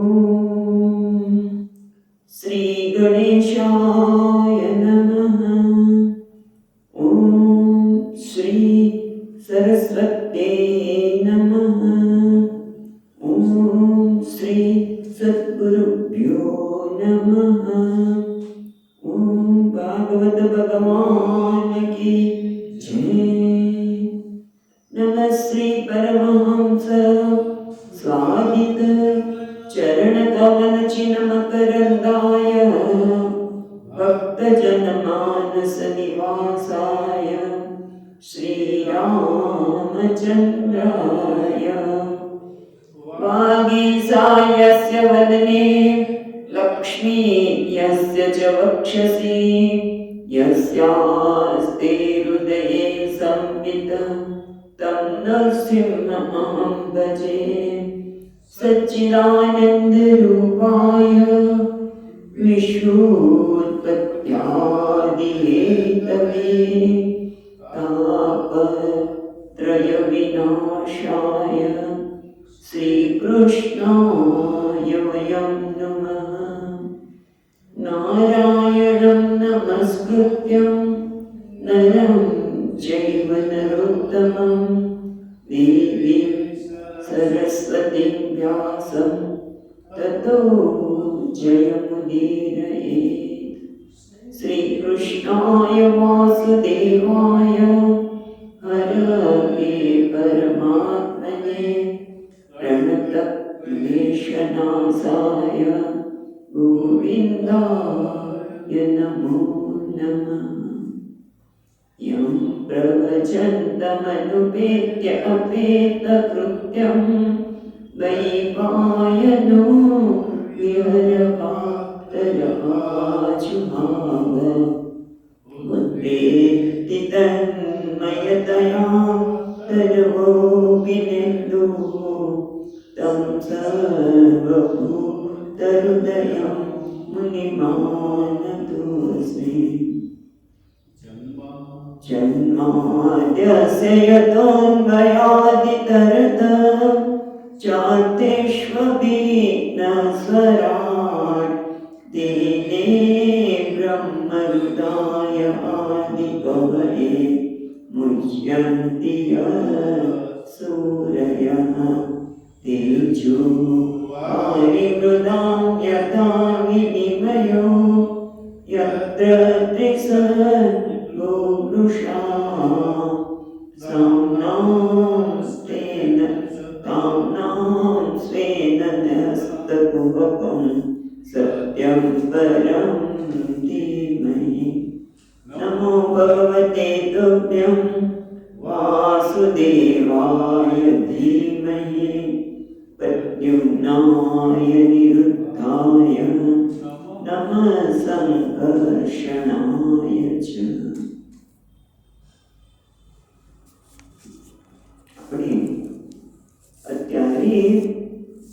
ઓમ શ્રી ગણેશાય નમઃ. ઓમ શ્રી સરસ્વત્યે નમઃ. ઓમ શ્રી સદ્ગુરુભ્યો નમઃ. ઓમ ભાગવત ભગવાન કી જય. નમઃ શ્રી પરમહંસ સ્વામિત ચરણ કમલ ચિન્હ મકરંદાય ભક્તજન માનસ નિવાસાય શ્રી રામચંદ્રાય. વાગીસાયસ્ય વદને લક્ષ્મી યસ્ય ચ વક્ષસી યસ્યાસ્તે હૃદયે સંવિત तं नरसिंहमहं भजे. सच्चिदानन्दरूपाय विश्वोत्पत्त्यादिहेतवे तापत्रयविनाशाय श्रीकृष्णाय वयं नमः. नारायणं नमस्कृत्यं नरं चैव नरोत्तमं देवीं सरस्वतीं व्यासं ततो जयमुदीरयेत्. श्रीकृष्णाय वासुदेवाय हरये परमात्मने प्रणतक्लेशनाशाय गोविन्दाय नमो नमः. यं प्रवचन्तमनुपेत्य अपेतकृत्यं वैपायनो विहरवाप्तराजुभाव बुद्धेति तन्मयतया तर्वो विनिन्दुः तं सर्वभूतहृदयं मुनिमानतोऽस्मि. जन्माद्यस्य यतोऽन्वयादितरतः चार्तेष्वभिघ्नस्वराट् तेने ब्रह्महृदाय आदिकवये मुह्यन्ति यः सूरयः तेजो वारिमृदां यथा विनिमयो यत्र त्रिसर्गो वृषा ताम्नां स्वेन न्यस्तकुहकं सत्यं परं धीमहि. नमो भगवते तुभ्यं वासुदेवाय धीमहि प्रद्युम्नाय निरुद्धाय नमः संकर्षणाय च. આપણે અત્યારે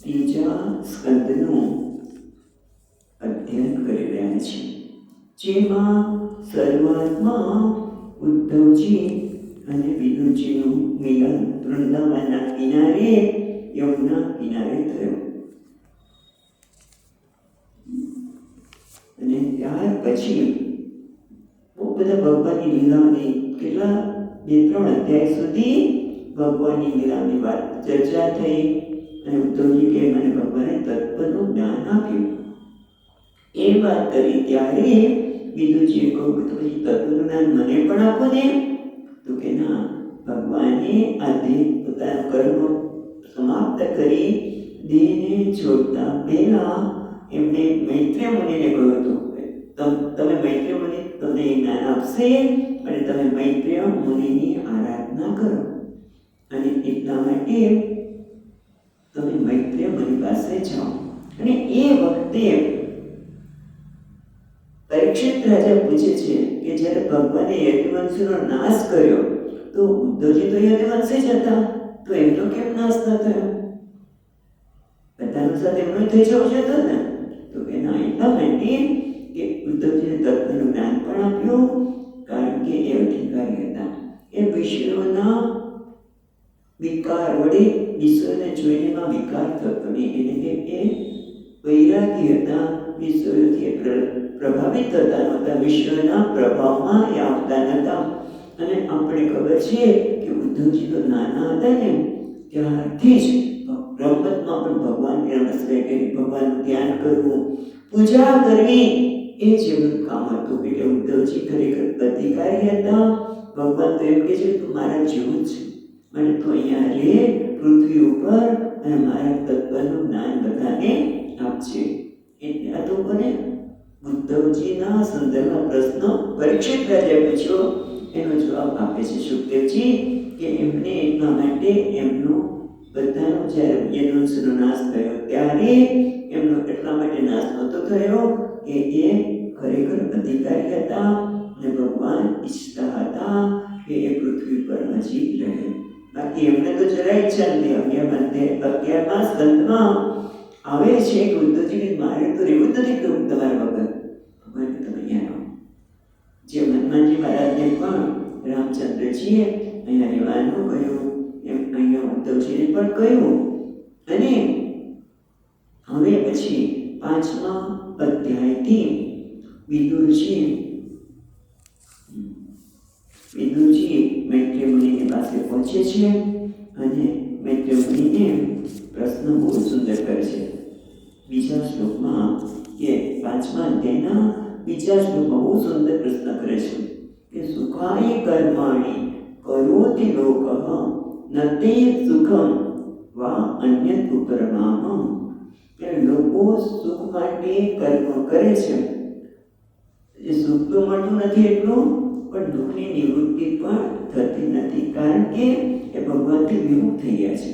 ત્રીજા સ્કંદનું અધ્યયન કરી રહ્યા છીએ, જેમાં શરૂઆતમાં ઉદ્ધવજી અને વિદુરજીનું મિલન વૃંદાવનના કિનારે યમુના કિનારે થયું. અને ત્યાર પછી બહુ બધા ભગવાનની લીલાઓની કેટલા 2-3 અધ્યાય સુધી ભગવાનની લીલાની વાત ચર્ચા થઈ. અને ઉદ્ધવજી કે મને ભગવાને તત્વનું જ્ઞાન આપ્યું એ વાત કરી. ત્યારે વિદુરજીએ કહ્યું કે પછી તત્વનું જ્ઞાન મને પણ આપો ને. તો કે ના, ભગવાને આ દેહ પોતાના કર્મ સમાપ્ત કરી દેહને છોડતા પહેલા એમણે મૈત્રેય મુનિને કહ્યું હતું તમે મૈત્રેય મુનિ તમને જ્ઞાન આપશે અને તમે મૈત્રેય મુનિની આરાધના કરો. અને એટલા માટે તમે મૈત્રેય મુનિ પાસે જાઓ. અને એ વખતે પરીક્ષિત રાજા પૂછે છે કે જ્યારે ભગવાને યદુવંશનો નાશ કર્યો તો ઉદ્ધવજી તો યદુવંશી જ હતા, તો એમનો કેમ નાશ ન થયો? બધાનો સાથે એમનો થઈ જવો જતો ને. તો એના એટલા માટે કે ઉદ્ધવજીને તત્વનું જ્ઞાન પણ આપ્યું, કારણ કે એ અધિકારી હતા. એ વિષયોના વિકાર વડે વિશ્વને જોઈને એમાં વિકાર થતો નહીં, એટલે કે એ વૈરાગી હતા, વિષયોથી પ્રભાવિત થતા નહોતા, વિશ્વના પ્રભાવમાં એ આવતા નહોતા. અને આપણે ખબર છે કે ઉદ્ધવજી તો નાના હતા ને ત્યારથી જ રમતમાં પણ ભગવાનને નમસ્કાર કરી, ભગવાનનું ધ્યાન કરવું, પૂજા કરવી, એ જ એમનું કામ હતું. એટલે ઉદ્ધવજી ખરેખર અધિકારી હતા. ભગવાન તો એમ કહે છે તું મારા જેવું જ છે, મને તું અહીંયા રહે પૃથ્વી ઉપર અને મારા તત્વનું જ્ઞાન બધાને આપજે. એટલે આ તો કોને ઉદ્ધવજીના સંદર્ભમાં પ્રશ્ન પરીક્ષિત રાજાએ પૂછ્યો, એનો જવાબ આપે છે સુખદેવજી કે એમને એટલા માટે એમનો બધાનો જ્યારે યદુવંશનો નાશ થયો ત્યારે એમનો એટલા માટે નાશ નહોતો થયો કે એ ખરેખર અધિકારી હતા અને ભગવાન ઈચ્છતા હતા કે એ પૃથ્વી પર હજી રહે. બાકી એમને તો જરાય ઈચ્છા નથી. 11મા સ્કંદમાં આવે છે કે ઉદ્ધવજીને મારે તો રહેવું નથી તમારા વગર. ભગવાન કે તમે અહીંયા રહો. જે હનુમાનજી મહારાજને પણ રામચંદ્રજીએ અહીંયા રહેવાનું કહ્યું, એમ અહીંયા ઉદ્ધવજીને પણ કહ્યું. અને હવે પછી 5મા અધ્યાયથી વિદુરજી મૈત્રેય મુનિની પાસે પહોંચે છે અને મૈત્રેય મુનિને પ્રશ્ન બહુ સુંદર કરે છે. બીજા શ્લોકમાં કે 5મા અધ્યાયના બીજા શ્લોકમાં બહુ સુંદર પ્રશ્ન કરે છે કે સુખાય કર્માણી કરોતિ લોકઃ નતે સુખમ વા અન્યત ઉપરમામ. એટલે લોકો સુખ માટે કર્મ કરે છે, એ સુખ તો મળતું નથી એટલું, પણ દુઃખની નિવૃત્તિ પણ થતી નથી, કારણ કે એ ભગવાનથી વિમુખ થઈ ગયા છે.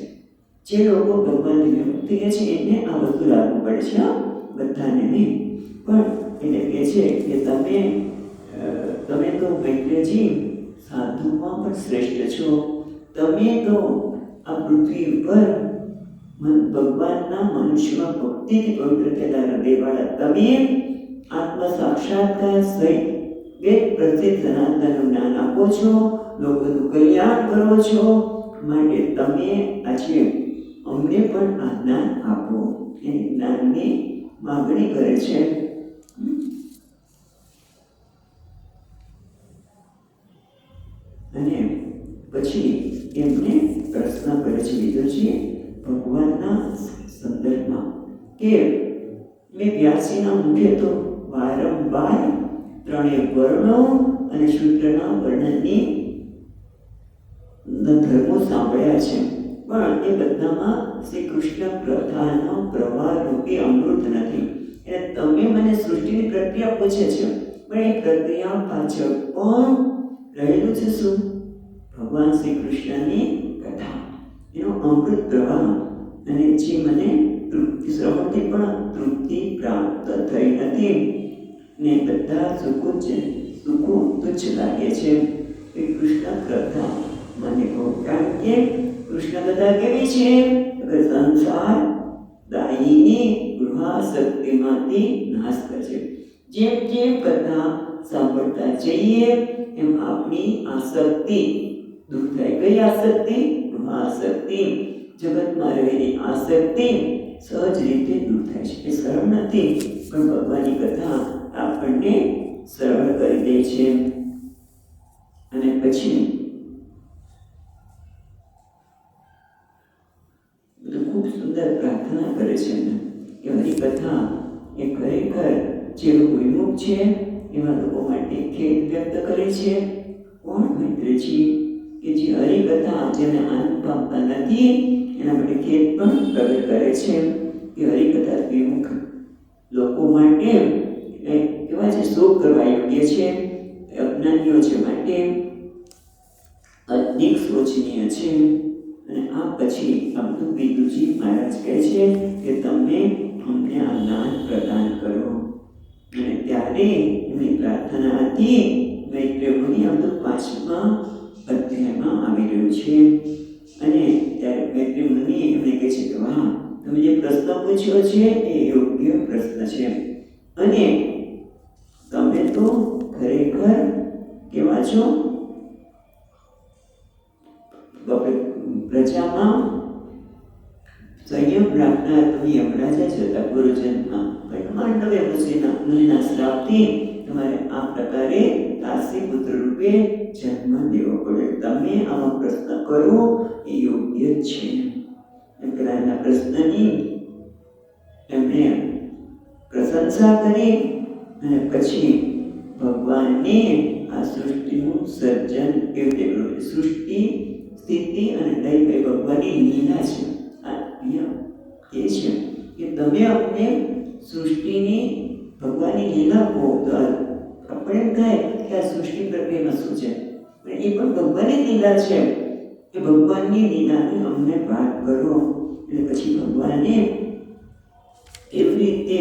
જે લોકો ભગવાનથી વિમુખ થઈ ગયા છે એને આ વસ્તુ લાગુ પડે છે, બધાને નહીં. પણ એટલે કહે છે કે તમે તો મૈત્રેયજી સાધુમાં પણ શ્રેષ્ઠ છો. તમે તો આ પૃથ્વી ઉપર ભગવાનના મનુષ્યમાં ભક્તિથી પવિત્ર થયેલા હૃદયવાળા તમે આત્મ સાક્ષાત્કાર સહિત વેદ પ્રસિદ્ધ સનાતનનું જ્ઞાન આપો છો, લોકોનું કલ્યાણ કરો છો, માટે તમે આજે અમને પણ આ જ્ઞાન આપો. એ જ્ઞાનની માગણી કરે છે. અને પછી એમને પ્રશ્ન કરે છે વિદુરજી ભગવાનના સંદર્ભમાં કે મેં વ્યાસીના મુખે તો વારંવાર ત્રણેય વર્ણો અને શૂદ્રના વર્ણનની ધર્મો સાંભળ્યા છે, પણ એ બધામાં શ્રી કૃષ્ણ પ્રથાનો પ્રવાહ રૂપી અમૃત નથી. એટલે તમે મને સૃષ્ટિની પ્રક્રિયા પૂછે છે, પણ એ પ્રક્રિયા પાછળ પણ રહેલું છે શું? ભગવાન શ્રી કૃષ્ણની કથા, એનો અમૃત પ્રવાહ. અને જે મને શ્રવણથી પણ તૃપ્તિ પ્રાપ્ત થઈ નથી ને બધા સુખો તુચ્છ લાગે છે. એ કૃષ્ણ કથા મને કહો, કારણ કે કૃષ્ણ કથા કેવી છે? સંસાર દાયીની ગૃહાસક્તિમાંથી નાશ કરશે. જેમ જેમ કથા સાંભળતા જઈએ એમ આપણી આસક્તિ દૂર થાય. કઈ આસક્તિ? ગૃહાસક્તિ. જગતમાં રહેલી આસક્તિ સહજ રીતે દૂર થાય છે. એ સરળ નથી, પણ ભગવાનની કથા આપણને સરળ કરી દે છે. અને પછી ખૂબ સુંદર પ્રાર્થના કરે છે કે હરિકથા એ ખરેખર જે લોકો વિમુખ છે એવા લોકો માટે ખેદ વ્યક્ત કરે છે. કોણ? મૈત્રેયજી, કે જે હરિકથા જેને આનંદ પામતા નથી એના માટે ખેદ પણ પ્રગટ કરે છે કે હરિકથા વિમુખ લોકો માટે એવા જે શોક કરવા યોગ્ય છે, અજ્ઞાનીઓ છે માટે અધિક શોચનીય છે. અને આ પછી આ બધું વિદુરજી મહારાજ કહે છે કે તમે અમને આ જ્ઞાન પ્રદાન કરો. અને ત્યારે એમની પ્રાર્થના હતી. મૈત્રેય મુનિ આ બધું 5મા અધ્યાયમાં આવી રહ્યું છે. અને ત્યારે મૈત્રેય મુનિ એમને કહે છે કે વાહ, તમે જે પ્રશ્ન પૂછ્યો છે એ યોગ્ય પ્રશ્ન છે, અને તમે તો ખરેખર કેવા છો? પ્રજામાં સંયમ રાખનાર તમે યમરાજા જ હતા. છતાં ગુરુજનમાં માંડવ્ય મુનિના શ્રાપથી તમારે આ પ્રકારે દાસી પુત્ર રૂપે જન્મ દેવો પડે. તમે આમાં પ્રશ્ન કરો એ યોગ્ય છે. પેલા એના પ્રશ્નની એમણે પ્રશંસા કરી અને પછી ભગવાનને આ સૃષ્ટિનું સર્જન કેવી રીતે કરવું, સૃષ્ટિ સ્થિતિ અને લય એ ભગવાનની લીલા છે. એ છે કે તમે અમને સૃષ્ટિની ભગવાનની લીલા કહો તો આપણે એમ થાય કે આ સૃષ્ટિ પ્રક્રિયામાં શું છે, પણ એ પણ ભગવાનની લીલા છે. કે ભગવાનની લીલાની અમને વાત કરો. અને પછી ભગવાને એવી રીતે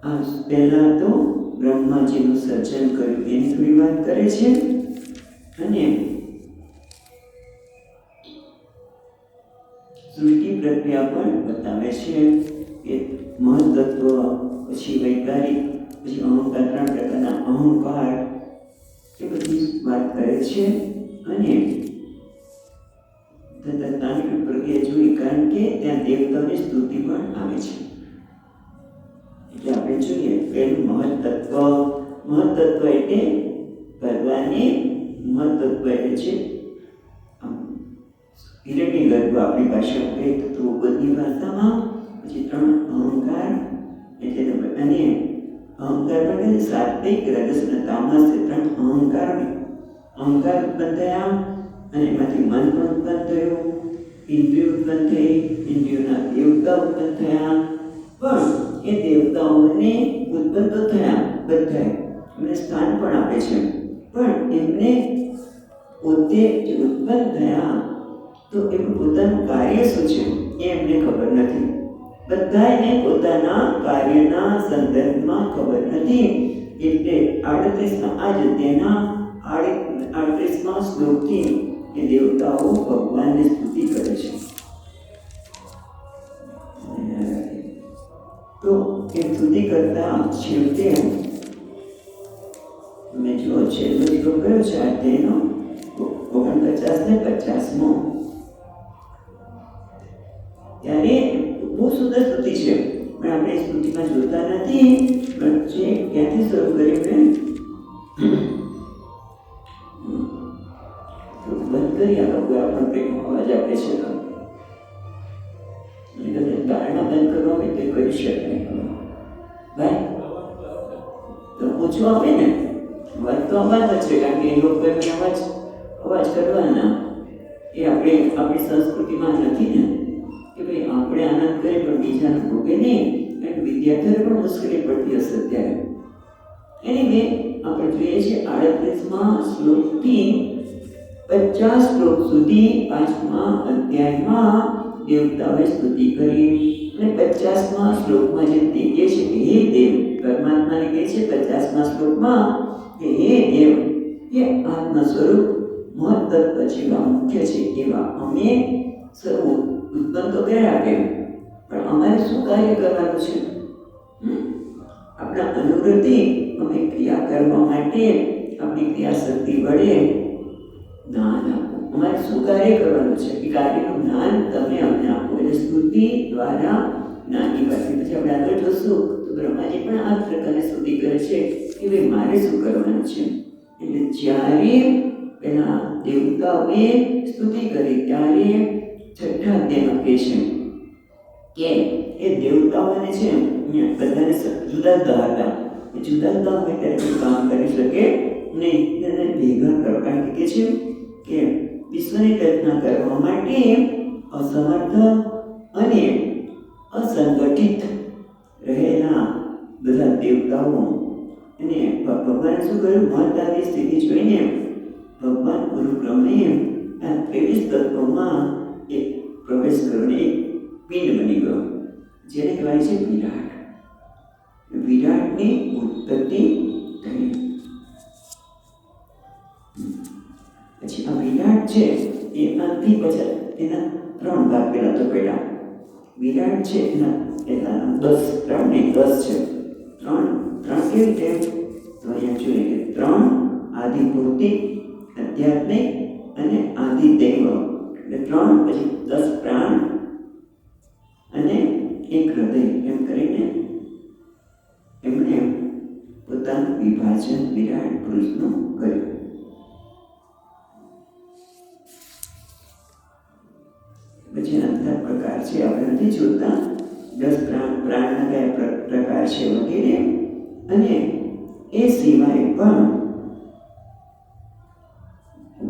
આ પહેલા તો બ્રહ્માજીનું સર્જન કર્યું એની થોડી વાત કરે છે અને સૃષ્ટિ પ્રક્રિયા પણ બતાવે છે કે મહત્તત્વ, પછી વૈકારિક, પછી અહંકાર, 3 પ્રકારના અહંકાર એ બધી વાત કરે છે. અને તાંત્રિક પ્રક્રિયા જોઈ, કારણ કે ત્યાં દેવતાઓની સ્તુતિ પણ આવે છે. એટલે આપણે જોઈએ પહેલું મહત્તત્વ. મહત્તત્વ એટલે ભગવાનની મહત્તત્વ એટલે છે હિરણ્ય ગર્ભ આપણી ભાષામાં કહીએ તો બધી ભાષામાં. પછી 3 અહંકાર એટલે અને અહંકાર પણ સાત્વિક, રજસ અને તામસ, 3 અહંકાર ઉત્પન્ન થયા અને એમાંથી મન પણ ઉત્પન્ન થયું, ઇન્દ્રિયો ઉત્પન્ન થઈ, ઇન્દ્રિયોના દેવતા ઉત્પન્ન થયા. પણ એ દેવતાઓને ઉત્પન્ન તો થયા બધા, એમને સ્થાન પણ આપે છે, પણ એમને પોતે જે ઉત્પન્ન થયા તો એનું પોતાનું કાર્ય શું છે એ એમને ખબર નથી. બધાને પોતાના કાર્યના સંદર્ભમાં ખબર નથી. એટલે 38માં આ જ અધ્યાયના 38માં શ્લોકથી એ દેવતાઓ ભગવાનની સ્તુતિ કરે છે. તો એ સ્તુતિ કરતા છેવટે મેં જો છેલ્લો શ્લોક કયો છે અધ્યાયનો 49 ને 50મો, ત્યારે બહુ સુંદર સ્તુતિ છે, પણ આપણે સ્તુતિમાં જોતા નથી. પણ જે ક્યાંથી શરૂ કરીને બંધ કરી આ લોકો આપણને કંઈક અવાજ આપે છે તો ગાળના બંધ કરવા હોય તે કરી શકાય ભાઈ, તો ઓછો આવે ને વાત તો અવાજ જ છે, કારણ કે એ લોકો એમને અવાજ કરવાના એ આપણી સંસ્કૃતિમાં નથી ને કે ભાઈ આપણે આનંદ કરીએ પણ બીજાને ભોગે નહીં. કારણ કે વિદ્યાર્થીઓને પણ મુશ્કેલી પડતી હશે ત્યારે. એની મેં આપણે જોઈએ છીએ 38માં શ્લોકથી 50 શ્લોક સુધી 5મા અધ્યાયમાં દેવતાઓએ સ્તુતિ કરી. અને 50મા શ્લોકમાં જે કહે છે કે હે દેવ, પરમાત્માને કહે છે 50મા શ્લોકમાં કે હે દેવ, એ આત્મ સ્વરૂપ મહત્તત્વ જેવા મુખ્ય છે એવા અમે સર્વ ઉત્પન્ન તો કર્યા કે, પણ અમારે શું કાર્ય કરવાનું છે? આપણા અનુવૃત્તિ અમે ક્રિયા કરવા માટે આપણી ક્રિયાશક્તિ વડે જ્ઞાન આપો. અમારે શું કાર્ય કરવાનું છે એ કાર્યનું જ્ઞાન તમે અમને આપો. એટલે સ્તુતિ દ્વારા જ્ઞાનની પાસે. પછી આપણે આગળ જોશું તો બ્રહ્માજી પણ આ પ્રકારની સ્તુતિ કરે છે કે ભાઈ મારે શું કરવાનું છે. એટલે જ્યારે પેલા દેવતાઓએ સ્તુતિ કરી ત્યારે 6થા અધ્યાયમાં કહે છે કે એ દેવતાઓને છે બધાને જુદા જુદા હતા. જુદા જુદા હોય ત્યારે કામ કરી શકે નહીં, એને ભેગા કરવા. કારણ કે છે કે વિશ્વની રચના કરવા માટે અસમર્થ અને અસંગઠિત રહેલા બધા દેવતાઓ અને ભગવાને શું કર્યું, મહત્તાની સ્થિતિ જોઈને ભગવાન ગુરુબ્રહ્મે આ 23 તત્વોમાં એક પ્રવેશ કરીને એક પિંડ બની ગયો, જેને કહેવાય છે વિરાટ. વિરાટની ઉત્પત્તિ થઈ. પછી આ વિરાટ છે એનાથી પછી એના 3 ભાગ પહેલા તો પેલા વિરાટ છે એના 10 3 ને 10 છે. 3 કેવી રીતે તો અહીંયા જોઈએ કે 3 આદિ ભૌતિક, આધ્યાત્મિક અને આદિ દૈવ. એટલે 3 પછી 10 પ્રાણ અને એક હૃદય એમ કરીને એમણે પોતાનું વિભાજન વિરાટ પુરુષનું કર્યું. પછી અંતર પ્રકાર છે, આપણે નથી જોતા 10 પ્રાણના કયા પ્રકાર છે વગેરે. અને એ સિવાય પણ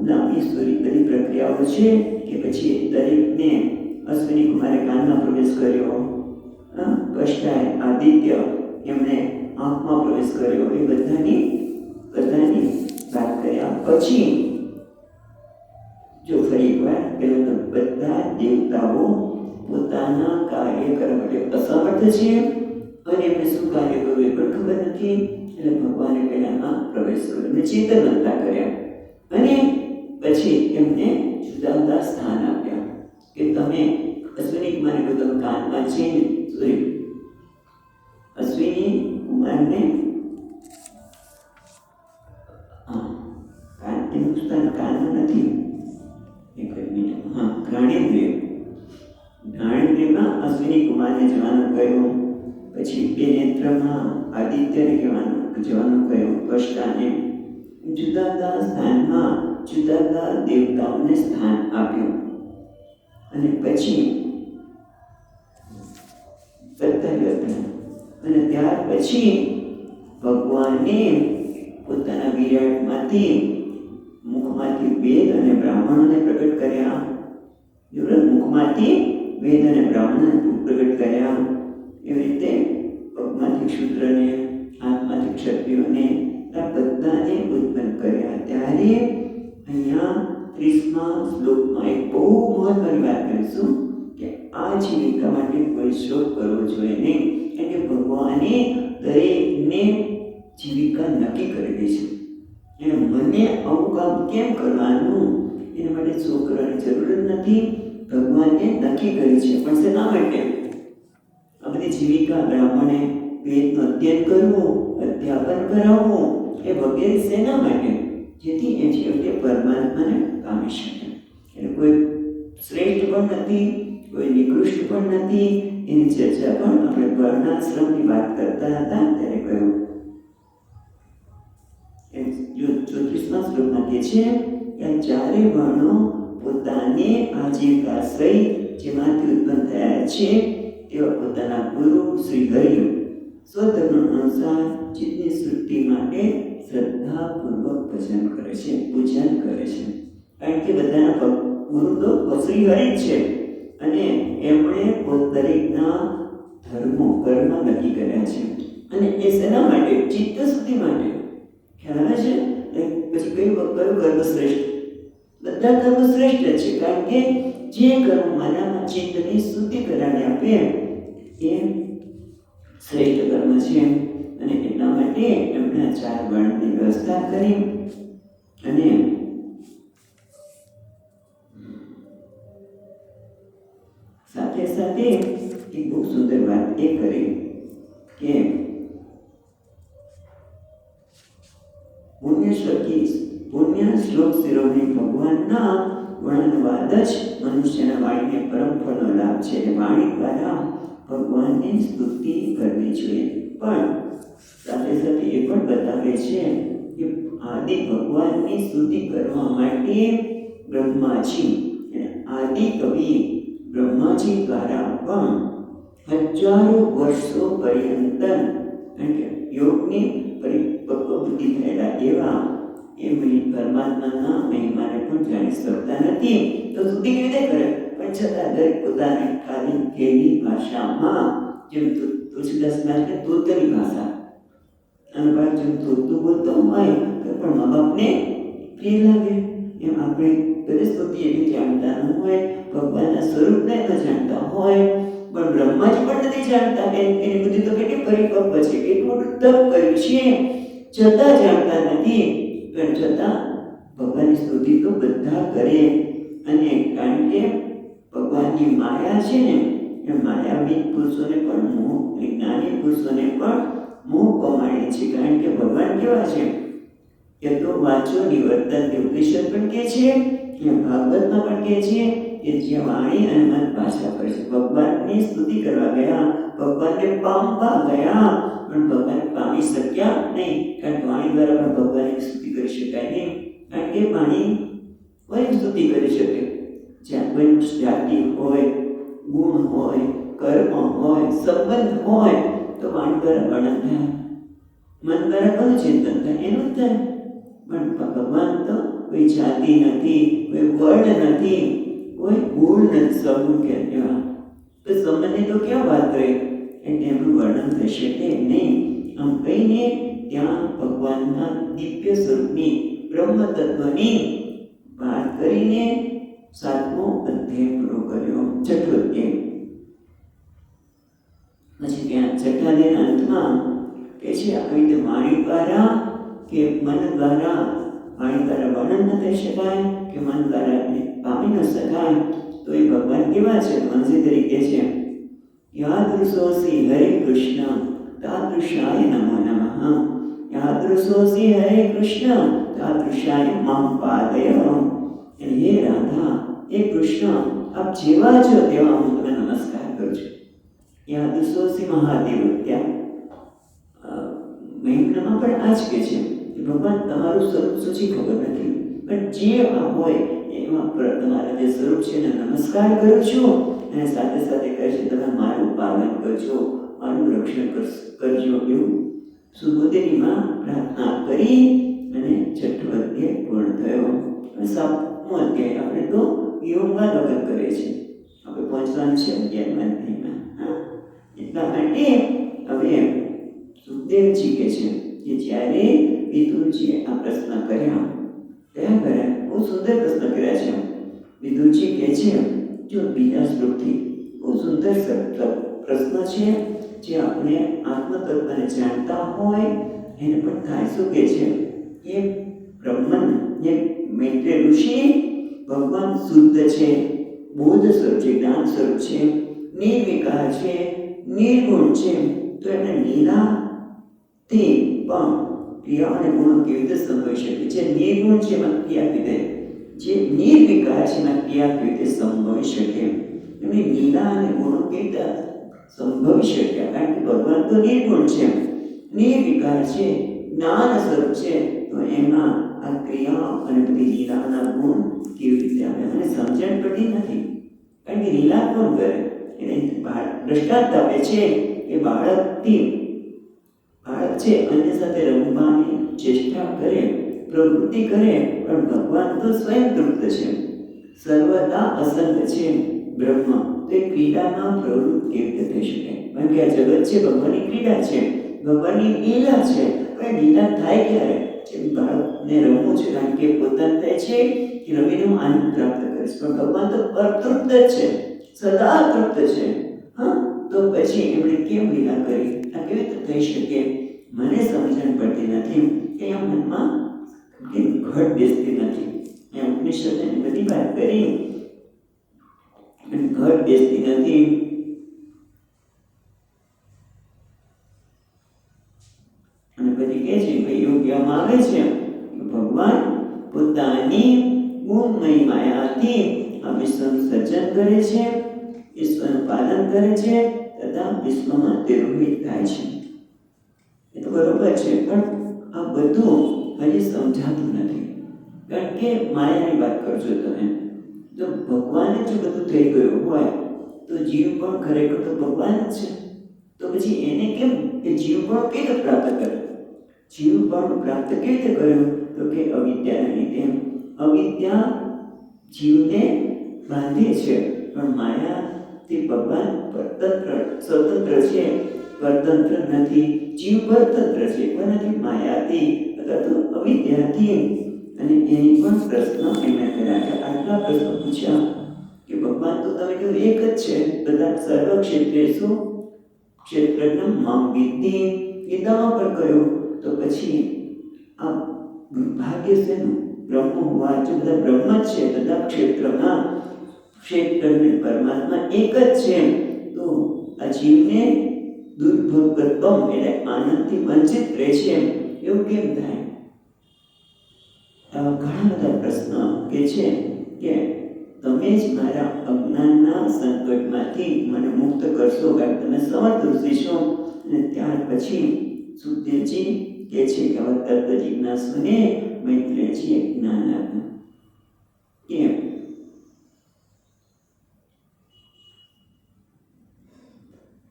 લાંબી સ્ટોરી બધી પ્રક્રિયાઓ છે કે પછી દરેકને અશ્વિની કુમારે કાનમાં પ્રવેશ કર્યો, કષ્ટાય આદિત્ય એમણે આંખમાં પ્રવેશ કર્યો, એ બધાની વાત કર્યા પછી જો ફરી એકવાર પેલું તો બધા દેવતાઓ પોતાના કાર્ય કરવા માટે અસમર્થ છે અને એમને શું કાર્ય કરવું એ પણ ખબર નથી. એટલે ભગવાને પહેલામાં પ્રવેશ કર્યો, એમને ચેતનવંતા કર્યા અને પછી એમને જુદા જુદા સ્થાન આપ્યા કે તમે અશ્વિની કુમારને કહ્યું તમે કાનમાં જઈને અશ્વિની કુમારને એનું સ્થાન કાનમાં નથી, ઘ્રાણેન્દ્રિયમાં અશ્વિની કુમારને જવાનું કહ્યું. પછી બે નેત્રમાં આદિત્યને જવાનું કહ્યું. કષ્ટાને જુદા જુદા સ્થાનમાં જુદા જુદા દેવતાઓને સ્થાન આપ્યું. અને પછી અને ત્યાર પછી ભગવાને પોતાના વિરાટમાંથી મુખમાંથી વેદ અને બ્રાહ્મણોને પ્રગટ કર્યા. મુખમાંથી વેદ અને બ્રાહ્મણોને પ્રગટ કર્યા. એવી રીતે પગમાંથી શૂદ્રને, હાથમાંથી ક્ષત્રિયોને, આ બધાને ઉત્પન્ન કર્યા. ત્યારે અહીંયા 30મા શ્લોકમાં એક બહુ મહત્વની વાત કરીશું કે આ જીવિકા માટે કોઈ શોક કરવો જોઈએ નહીં. એટલે ભગવાને દરેકને જીવિકા નક્કી કરેલી છે. મને આવું કામ કેમ કરવાનું એના માટે શોક કરવાની જરૂર જ નથી. ભગવાને નક્કી કરી છે. પણ શેના માટે? આ બધી જીવિકા બ્રાહ્મણે વેદનું અધ્યયન કરવું, અધ્યાપન કરાવવું એ વગેરે શેના માટે? જેથી એ છેવટે પરમાત્માને પામી શકે. એટલે કોઈ શ્રેષ્ઠ પણ નથી, કોઈ નિકૃષ્ટ પણ નથી. એની ચર્ચા પણ આપણે વર્ણાશ્રમની વાત કરતા હતા ત્યારે કહ્યું. 34મા શ્લોકમાં કહે છે કે ચારે વર્ણો પોતાની આજીવિકા સહિત જેમાંથી ઉત્પન્ન થયા છે તેવા પોતાના ગુરુ શ્રી હરિ સ્વધર્મ અનુસાર ચિત્તની સૃષ્ટિ માટે શ્રદ્ધાપૂર્વક પૂજન કરે છે. કારણ કે બધાના ગુરુ તો શ્રી હરિ છે અને એમણે દરેકના ધર્મો કર્મ નક્કી કર્યા છે. અને એ શેના માટે? ચિત્ત શુદ્ધિ માટે. ખ્યાલ આવે છે? પછી કયું કર્મ શ્રેષ્ઠ? બધા કર્મ શ્રેષ્ઠ છે. કારણ કે જે કર્મ માનામાં ચિત્તની શુદ્ધિ કરાવી આપે એ શ્રેષ્ઠ કર્મ છે. અને એટલા માટે એમણે 4 વર્ણની વ્યવસ્થા કરી. અને સાથે સાથે એક બહુ સુંદર વાત એ કરી કે પુણ્ય શ્લોક શિરોમણી ભગવાનના વર્ણનવાદ જ મનુષ્યના વાણીને પરમ ફળનો લાભ છે. અને વાણી દ્વારા ભગવાનની સ્તુતિ કરવી જોઈએ. પણ સાથે સાથે એ પણ બતાવે છે કે આદિ ભગવાનની સ્તુતિ કરવા માટે બ્રહ્માજી આદિ કવિ બ્રહ્માજી દ્વારા પણ હજારો વર્ષો પર્યંત યોગની પરિપક્વ બુદ્ધિ થયેલા એવા એ પરમાત્માના મહિમાને પણ જાણી શકતા નથી. તો સ્તુતિ કેવી રીતે કરે? પણ છતાં દરેક પોતાની ખાલી ખેલી ભાષામાં, જેમ તુલસીદાસ મહારાજને તોતરી ભાષા, અને બાળક જેમ તોતું બોલતો હોય તો પણ મા બાપને પ્રિય લાગે. એમ આપણે દરેક સ્તુતિ એવી જાણતા ન હોય, ભગવાનના સ્વરૂપને ન જાણતા હોય. પણ બ્રહ્માજી પણ નથી જાણતા. એની બુદ્ધિ તો કેટલી પરિપક્વ છે, કેટલું મોટું તપ કર્યું છે, છતાં જાણતા નથી. પણ છતાં ભગવાનની સ્તુતિ તો બધા કરે. અને કારણ કે ભગવાનની માયા છે ને, એ માયાવી પુરુષોને પણ મોહ, જ્ઞાની પુરુષોને પણ મોહ પમાડે છે. કારણ કે ભગવાન કેવા છે? એ તો વાંચો નિવર્તન ઉપનિષદ પણ કહે છે, એ ભાગવતમાં પણ કહે છે કે જ્યાં વાણી અને મન પાછા ફરે છે. ભગવાનની સ્તુતિ કરવા ગયા, ભગવાનને પામવા ગયા, પણ ભગવાન પામી શક્યા નહીં. કારણ કે વાણી દ્વારા પણ ભગવાનની સ્તુતિ કરી શકાય નહીં. કારણ કે વાણી કોઈ સ્તુતિ કરી શકે. જ્યાં કોઈ જાતિ હોય, ગુણ હોય, કર્મ હોય, સંબંધ હોય તો વાણી દ્વારા વર્ણન થાય, મન દ્વારા કોનું ચિંતન થાય, એનું જ થાય. પણ ભગવાન તો કોઈ જાતિ નથી, કોઈ વર્ણ નથી, કોઈ ગુણ નથી, સગુણ કે એવા તો સંબંધની તો ક્યાં વાત રહી, એટલે એમનું વર્ણન થઈ શકે નહીં. આમ કહીને ત્યાં ભગવાનના દિવ્ય સ્વરૂપની બ્રહ્મ તત્વની વાત કરીને 7મો અધ્યાય પૂરો કર્યો. 6થો અધ્યાય. પછી ત્યાં 6થા અધ્યાયના અંતમાં કે છે આવી રીતે વાણી દ્વારા કે મન દ્વારા, વાણી દ્વારા વર્ણન ન થઈ શકાય કે મન દ્વારા પામી ન શકાય. તો એ ભગવાન કેવા છે? મંજી તરીકે છે. યાદૃશોસી હરે કૃષ્ણ તાદૃશાય નમો નમઃ. યાદૃશોસી હરે કૃષ્ણ તાદૃશાય મમ પાદય. હે રાધા, હે કૃષ્ણ, આપ જેવા છો તેવા હું તમને નમસ્કાર કરું છું. યાદૃશોસી મહાદેવ ત્યાં મહિમનામાં પણ આ જ કે છે કે ભગવાન તમારું સ્વરૂપ શું છે ખબર નથી, પણ જે હોય એમાં તમારા જે સ્વરૂપ છે એને નમસ્કાર કરું છું. અને સાથે સાથે કહે છે તમે મારું પાલન કરજો, મારું રક્ષણ કરજો. એવું સુબોધિનીમાં પ્રાર્થના કરી અને 6થો અધ્યાય પૂર્ણ થયો. 7મો અધ્યાય આપણે તો યોગાલોકન કરીએ છીએ. આપણે પહોંચવાનું છે 11મા અધ્યાયમાં. એટલા માટે હવે સુખદેવજી કહે છે કે જ્યારે વિદુરજીએ આ પ્રશ્ન કર્યા, કયા કર્યા? બહુ સુંદર પ્રશ્ન કર્યા છે. વિદુરજી કહે છે, જો બીજા શ્લોકથી બહુ સુંદર પ્રશ્ન છે, જે આપણે આત્મતત્વને જાણતા હોય એને પણ થાય. શું કહે છે? એ બ્રહ્મન, એ મૈત્રેય ઋષિ, ભગવાન શુદ્ધ છે, બોધ સ્વરૂપ છે, જ્ઞાન સ્વરૂપ છે, નિર્વિકાર છે, નિર્ગુણ છે. તો એને લીલાથી પણ ક્રિયા અને ગુણો કેવી રીતે સંભવી શકે? જે નિર્ગુણ છે એમાં ક્રિયા કેવી રીતે, જે નિર્વિકાર છે એમાં ક્રિયા કેવી રીતે સંભવી શકે? એમની લીલા અને ગુણો કેવી રીતે સંભવી શકે? કારણ કે ભગવાન તો નિર્ગુણ છે, નિર્વિકાર છે, જ્ઞાન સ્વરૂપ છે. તો એમાં આ ક્રિયા અને બધી લીલાના ગુણ કેવી રીતે આવે? મને સમજણ પડતી નથી. કારણ કે લીલા કોણ કરે? એને દ્રષ્ટાંત આપે છે કે બાળક છે અન્ય સાથે રમવાની ચેષ્ટા કરે, પ્રવૃત્તિ કરે, પણ ભગવાન તો સ્વયં તૃપ્ત છે, સર્વદા અસંગ છે બ્રહ્મ. તો એ ક્રીડામાં પ્રવૃત્ત કેવી રીતે થઈ શકે? કારણ કે આ જગત છે ભગવાનની ક્રીડા છે, ભગવાનની લીલા છે. પણ લીલા થાય ક્યારે? જેમ બાળકને રમવું છે કારણ કે પોતાને થાય છે કે રમીને હું આનંદ પ્રાપ્ત કરીશ, પણ ભગવાન તો અતૃપ્ત જ છે, સદા તૃપ્ત છે. હા, તો પછી એમણે કેમ લીલા કરી? આ કેવી રીતે થઈ શકે? મને સમજણ પડતી નથી. કે આ મનમાં ઘટ બેસતી નથી. મેં ઉપનિષદ એની બધી વાત કરી, ઘટ બેસતી નથી. અને પછી કહે છે કે એવું કહેવામાં આવે છે કે ભગવાન પોતાની ગુણમય માયાથી આ વિશ્વનું સર્જન કરે છે, વિશ્વનું પાલન કરે છે, તથા વિશ્વમાં તિરોહિત થાય છે. એ તો બરોબર છે, પણ આ બધું હજી સમજાતું નથી. કારણ કે માયાની વાત કરજો તમે. જો ભગવાન જ બધું થઈ ગયું હોય તો જીવ પણ ખરેખર તો ભગવાન જ છે. તો પછી એને કેમ એ જીવ પણ કેવી રીતે પ્રાપ્ત કરે? જીવ પણ પ્રાપ્ત કેવી રીતે કર્યું? તો કે અવિદ્યાના લીધે. અવિદ્યા જીવને બાંધે છે, પણ માયાથી ભગવાન સ્વતંત્ર છે, પરતંત્ર નથી. જીવ પરતંત્ર છે, કોનાથી? માયાથી અથવા તો અવિદ્યાથી. અને એની પણ પ્રશ્ન એમણે કર્યા કે આટલા પ્રશ્નો પૂછ્યા કે ભગવાન તો તમે કહ્યું એક જ છે, બધા સર્વ ક્ષેત્રેષુ ક્ષેત્રજ્ઞ મામ વિદ્ધિ, ગીતામાં પણ કહ્યું. તો પછી આ ભાગ્ય શેનું? બ્રહ્મ હોવા જે બધા બ્રહ્મ જ છે, બધા ક્ષેત્રમાં ક્ષેત્રજ્ઞ પરમાત્મા એક જ છે. તો આ જીવને દુર્ભોગત્વમ એટલે આનંદથી વંચિત રહે છે, એવું કેમ થાય? ઘણા બધા પ્રશ્નો કે છે કે તમે જ મારા અજ્ઞાનના સંકટમાંથી મને મુક્ત કરશો, કારણ તમે સમર્થ ઋષિ છો. અને ત્યાર પછી સુખદેવજી કહે છે કે આવા તત્વ જિજ્ઞાસુને મૈત્રેયજીએ જ્ઞાન આપ્યું. કેમ?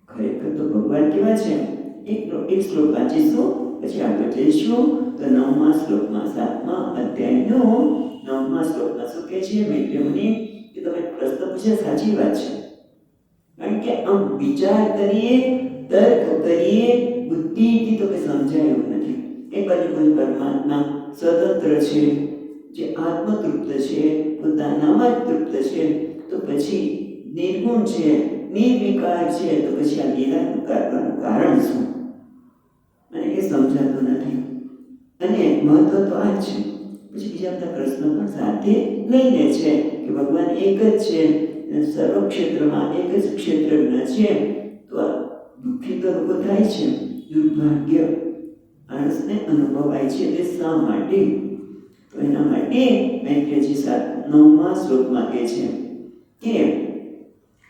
ખરેખર તો ભગવાન કેવા છે? એક શ્લોક વાંચીશું, પછી આગળ જઈશું. તો 9મા શ્લોકમાં 7મા અધ્યાયનો 9મા શ્લોકમાં શું કહે છે મૈત્રેય મુનિ? કે તમે પ્રશ્ન પૂછ્યા સાચી વાત છે, કારણ કે આમ વિચાર કરીએ, તર્ક કરીએ, બુદ્ધિથી તો કંઈ સમજાય એવું નથી. એક બાજુ કોઈ પરમાત્મા સ્વતંત્ર છે, જે આત્મતૃપ્ત છે, પોતાનામાં જ તૃપ્ત છે, તો પછી નિર્ગુણ છે, નિર્વિકાર છે, તો પછી આ નિરાકાર કરવાનું કારણ શું? મને એ સમજાતું નથી. અને મહત્વ તો આ જ છે. પછી બીજા બધા પ્રશ્નો પણ સાથે લઈને છે કે ભગવાન એક જ છે, સર્વ ક્ષેત્રમાં એક જ ક્ષેત્રજ્ઞ છે, તો આ દુઃખી તો લોકો થાય છે, દુર્ભાગ્ય માણસને અનુભવાય છે. તે શા માટે? તો એના માટે મૈત્રેયજી 9મા શ્લોકમાં કહે છે કે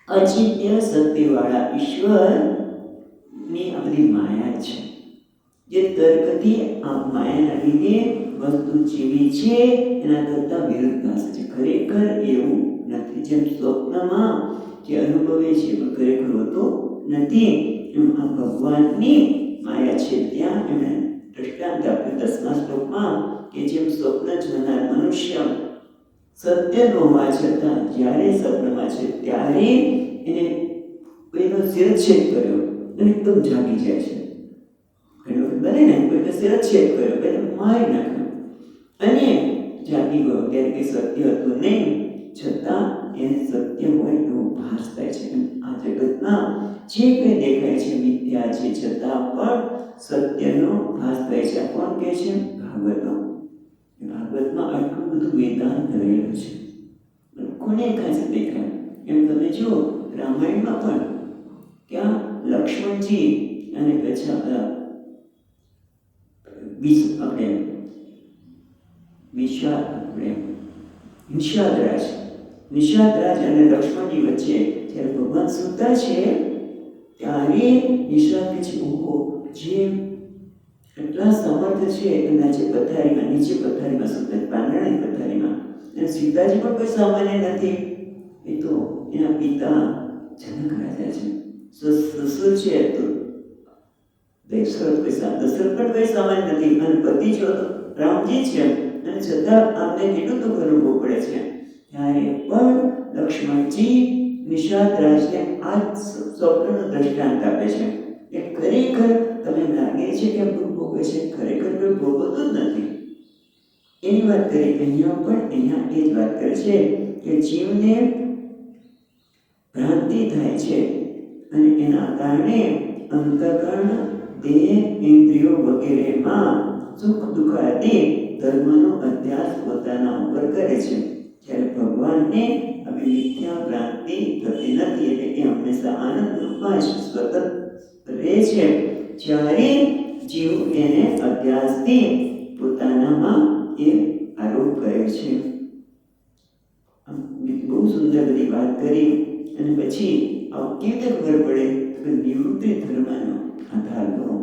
અચિંત્ય શક્તિવાળા ઈશ્વરની આ બધી માયા છે, જે તર્કથી આ માયાના લીધે વસ્તુ જેવી છે એના કરતાં વિરુદ્ધાંશ છે. ખરેખર એવું નથી. જેમ સ્વપ્નમાં જે અનુભવે છે પણ ખરેખર હોતો નથી, એમ આ ભગવાનની માયા છે. ત્યાં એમણે દ્રષ્ટાંત આપ્યું 10મા શ્લોકમાં કે જેમ સ્વપ્ન જોનાર મનુષ્ય સત્યનો હોવા છતાં જ્યારે સ્વપ્નમાં છે ત્યારે એને કોઈનો શિરચ્છેદ કર્યો અને એકદમ જાગી જાય છે. ઘણી વખત બને ને, કોઈને શિરચ્છેદ કર્યો, કોઈને મારી નાખ્યો અને જાગી ગયો, ત્યારે કંઈ સત્ય હતું નહીં, છતાં એને સત્ય હોય એવો ભાસ થાય છે. આ જગતમાં જે કંઈ દેખાય છે મિથ્યા છે, છતાં પણ સત્યનો ભાસ થાય છે. કોણ કહે છે? ભાગવતો. ભાગવતમાં આટલું બધું વેદાંત રહેલું છે, કોને ખાસ દેખાય? એમ તમે જુઓ રામાયણમાં પણ ક્યાં લક્ષ્મણજી અને પછી નિષાદરાજ અને લક્ષ્મણજી વચ્ચે જ્યારે ભગવાન સૂતા છે ત્યારે નિષાદ કહે છે, ઓહો, જે એટલા સમર્થ છે એના જે પથારીમાં, નીચે પથારીમાં સૂતા, પાંદડાની પથારીમાં, અને સીતાજી પણ કોઈ સામાન્ય નથી. એ તો એના પિતા જનક રાજા છે, સસુર છે તો દશરથ પણ કોઈ સામાન્ય નથી, અને પતિ જો રામજી છે, અને છતાં આમને કેટલું દુઃખ અનુભવ પડે છે. ત્યારે પણ લક્ષ્મણજી નિષાદરાજને આ સ્વપ્નનો દ્રષ્ટાંત આપે છે કે ખરેખર તમને લાગે છે કે દુઃખ ભોગવે છે, ખરેખર કોઈ ભોગવતું જ નથી. એની વાત કરી. અહીંયા એ જ વાત કરે છે કે જીવને ભ્રાંતિ થાય છે અને એના કારણે અંતઃકરણ, દેહ, ઇન્દ્રિયો વગેરેમાં સુખ દુઃખાદી ધર્મનો અભ્યાસ પોતાના ઉપર કરે છે. જ્યારે ભગવાનને આવી મિથ્યા ભ્રાંતિ થતી નથી, એટલે એ હંમેશા આનંદ રૂપમાં સ્વતંત્ર રહે છે. જ્યારે જીવ એને અભ્યાસથી પોતાનામાં એ આરોપ કરે છે. બહુ સુંદર બધી વાત કરી. અને પછી કેવી રીતે ખબર પડે? તો નિવૃત્તિ ધર્મનો આધાર કરો.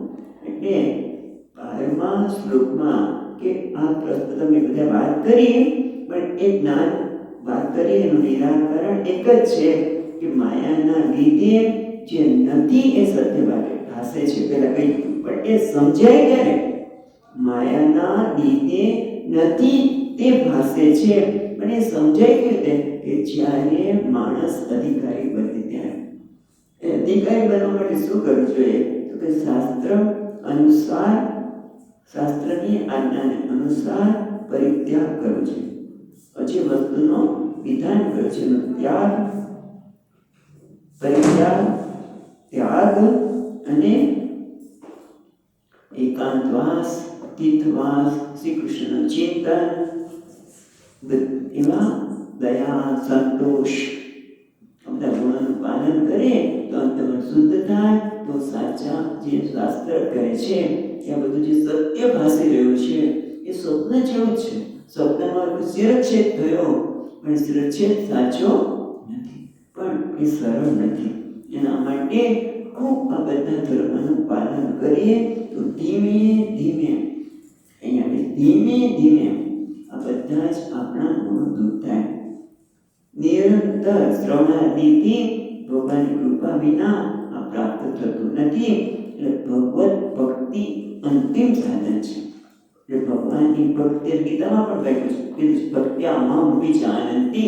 એટલે 12મા શ્લોકમાં કે આ પ્રશ્ન તમે બધા વાત કરી, પણ એ જ્ઞાન વાત કરી એનું નિરાકરણ એક જ છે કે માયાના લીધે જે નથી એ સત્ય ભાષે છે. પેલા કહી દીધું, પણ એ સમજાય ક્યારે? માયાના લીધે નથી તે ભાષે છે, પણ એ સમજાય કેવી રીતે? કે જ્યારે માણસ અધિકારી બને ત્યારે. એ અધિકારી બનવા માટે શું કરવું જોઈએ? તો કે શાસ્ત્ર અનુસાર, શાસ્ત્રની આજ્ઞાને અનુસાર પરિત્યાગ કરવો છે. પછી વસ્તુનો વિધાન કર્યો છે ત્યાગ, પરિત્યાગ, ત્યાગ અને એકાંતવાસ, તીર્થવાસ, શ્રી કૃષ્ણનું ચિંતન, એવા દયા, સંતોષ, બધા ગુણોનું પાલન કરે તો અંતમાં શુદ્ધ થાય. તો સાચા જે શાસ્ત્ર કહે છે કે આ બધું જે સત્ય ભાસી રહ્યું છે એ સ્વપ્ન જેવું છે. સ્વપ્નમાં શિરચ્છેદ થયો પણ શિરચ્છેદ સાચો નથી, પણ એ સરળ નથી. એના માટે ખૂબ આ બધા ધર્મનું પાલન કરીએ તો ધીમે ધીમે આ બધા જ આપણા ગુણો દૂર થાય. નિરંતર શ્રવણાદિથી ભગવાનની કૃપા વિના આ પ્રાપ્ત થતું નથી. એટલે ભગવત ભક્તિ અંતિમ સાધન છે. એટલે ભગવાનની ભક્તિ ગીતામાં પણ કહ્યું છે, ભક્ત્યામમ વિજાનંતિ.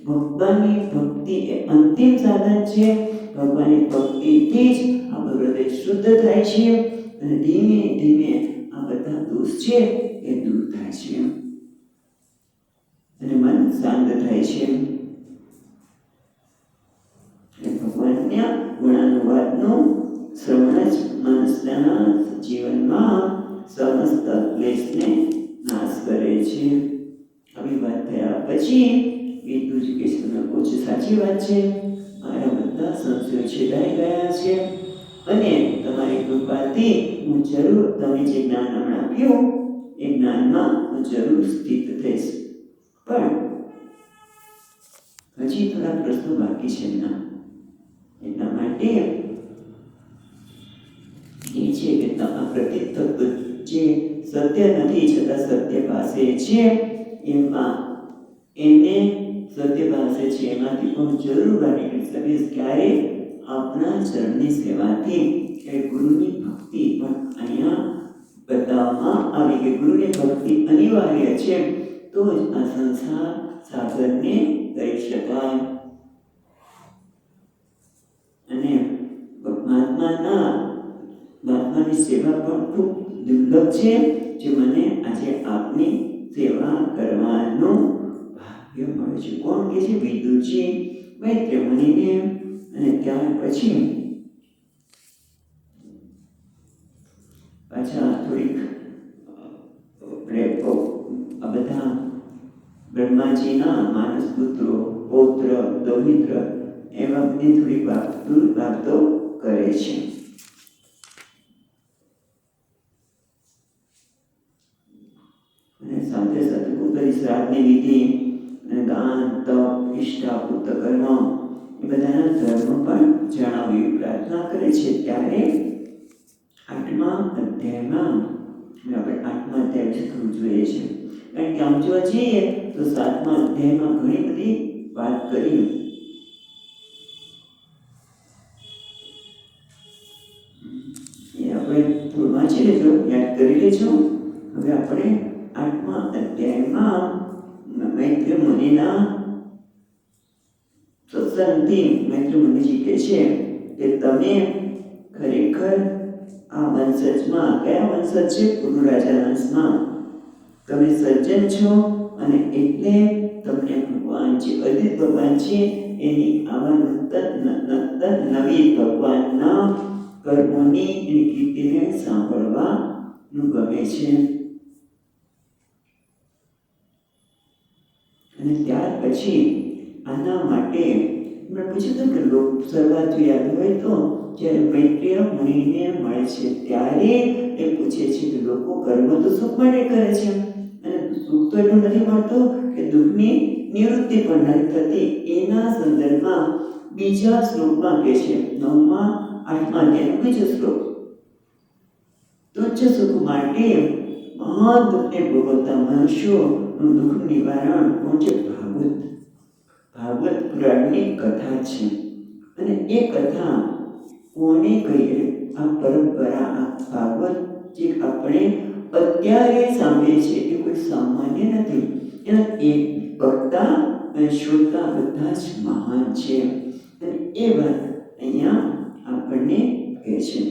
ભગવાનની ભક્તિ એ અંતિમ સાધન છે. ભગવાનની ભક્તિથી જ આપણું હૃદય શુદ્ધ થાય છે અને ધીમે ધીમે આ બધા દોષ છે એ દૂર થાય છે અને મન શાંત થાય છે. ભગવાનના ગુણાનુવાદનું શ્રવણ જ મનુષ્યના જીવનમાં સમસ્ત ક્લેશને નાશ કરે છે. આવી વાત થયા પછી બીજું કે પૂછે, સાચી વાત છે, મારા બધા સંશયો છેદાઈ ગયા છે અને તમારી કૃપાથી હું જરૂર તમે જે જ્ઞાન હમણાં આપ્યું એ જ્ઞાનમાં હું જરૂર સ્થિત થઈશ. પણ હજી થોડા પ્રશ્નો બાકી છે ના. એટલા માટે એ છે કે આ પ્રતીત થતું જે સત્ય નથી છતાં સત્ય પાસે છે, એમાં એને સત્ય પાસે છે એમાંથી પણ જરૂર બહાર નીકળી શકીશ. ક્યારે? આપણા ચરણની સેવાથી. એ ગુરુની ભક્તિ પણ અહીંયા બતાવવામાં આવી કે ગુરુની ભક્તિ અનિવાર્ય છે, તો જ આ સંસાર સાગરને કરી શકાય. અને મહાત્માની સેવા પણ ખૂબ દુર્લભ છે, જે મને આજે આપની સેવા કરવાનું ભાગ્ય મળે છે. કોણ કે છે? વિદુરજી મૈત્રેય મુનિને. અને ત્યાર પછી પાછા થોડીક આ બધા બ્રહ્માજીના માનસ પુત્રો, પૌત્ર, દૌહિત્ર એવા બધી થોડી વાતો કરે છે. અને સાથે સાથે પોતાની શ્રાદ્ધની વિધિ અને દાન, તપ, નિષ્ઠા, પુત્ર કર્મ એ બધાના ધર્મ પણ જણાવી પ્રાર્થના કરે છે. ત્યારે 8મા અધ્યાયમાં આપણે 8મા અધ્યાય વિશે થોડું જોઈએ છે. કારણ કે આમ જોવા જઈએ તો 7મા અધ્યાયમાં ઘણી બધી વાત કરી. એ આપણે થોડું વાંચી લેજો, યાદ કરી લેજો. હવે આપણે 8મા અધ્યાયમાં મૈત્રેય મુનિના સત્સંગથી મૈત્રેય મુનિજી કહે છે કે તમે ખરેખર આ વંશજમાં, કયા વંશજ છે? પુરુ રાજા વંશમાં તમે સજ્જન છો અને એટલે તમને ભગવાન છે, અદ્વિત ભગવાન છે એની આવા નવી ભગવાનના કર્મોની એની કીર્તિને સાંભળવાનું ગમે છે. અને ત્યાર પછી આના માટે મેં પૂછ્યું કે શરૂઆત યાદ હોય તો જ્યારે મૈત્રેય મુનિને મળે છે ત્યારે એ પૂછે છે કે લોકો કર્મ તો સુખ માટે કરે છે અને સુખ તો એટલું નથી મળતું કે દુઃખની નિવૃત્તિ પણ નથી થતી. એના સંદર્ભમાં બીજા શ્લોકમાં કહે છે, 9મા 8મા અધ્યાયનો બીજો શ્લોક, તુચ્છ સુખ માટે મહાન દુઃખને ભોગવતા મનુષ્યોનું દુઃખ નિવારણ પહોંચે. ભાગવત પુરાણની કથા છે અને એ કથા કોને કહીએ? આ પરંપરા, આ ભાગવત જે આપણે અત્યારે સાંભળીએ છીએ એ કોઈ સામાન્ય નથી. એના એક વક્તા અને શ્રોતા બધા જ મહાન છે. અને એ વાત અહીંયા આપણને કહે છે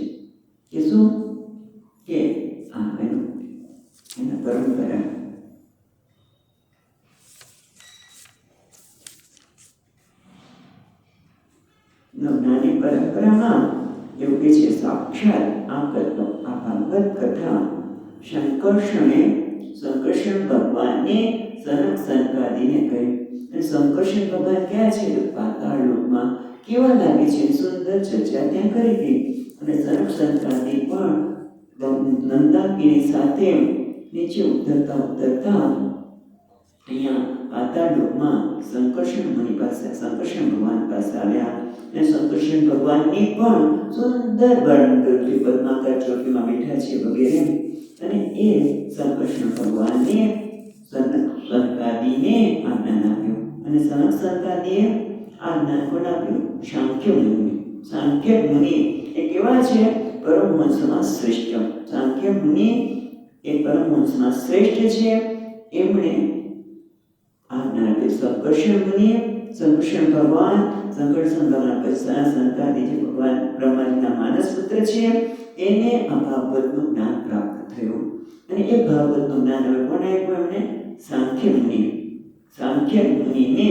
કે શું? કે એના પરંપરા જ્ઞાની પરંપરામાં એવું કે છે, સાક્ષાત આ ભાગવત કથા સંકર્ષણ ભગવાનને સનક સનકાદિને કહી. અને સંકર્ષણ ભગવાન ક્યાં છે? પાતાળ લોકમાં. કેવા લાગે છે? સુંદર ચર્ચા ત્યાં કરી હતી. અને સનક સનકાદિ પણ નંદાકીની સાથે નીચે ઉતરતા અહીંયા પાતાળ લોકમાં શંકર્ષણ ભગવાન પાસે આવ્યા અને શંકર્ષણ ભગવાનની પણ સુંદર વર્ણન કર્યું કે પદ્માકાર ચોકીમાં બેઠા છે વગેરે. અને એ શંકર્ષણ ભગવાનને સનકાદિને આજ્ઞાન આપ્યું અને સનકાદિએ આજ્ઞાન કોણ આપ્યું? સાંખ્ય મુનિ. સાંખ્ય મુનિ એ કેવા છે? પરમહંસમાં શ્રેષ્ઠ. સાંખ્ય મુનિ એ પરમહંસમાં શ્રેષ્ઠ છે. એમણે આજ્ઞા આપી શંકર્ષણ મુનિએ. શંકર્ષણ ભગવાન પછી સનકાદિ જે ભગવાન બ્રહ્માજીના માનસ પુત્ર છે એને આ ભાગવતનું જ્ઞાન પ્રાપ્ત થયું. અને એ ભાગવતનું જ્ઞાન હવે કોને આપ્યું? એમણે સાંખ્ય મુનિ. સાંખ્ય મુનિને.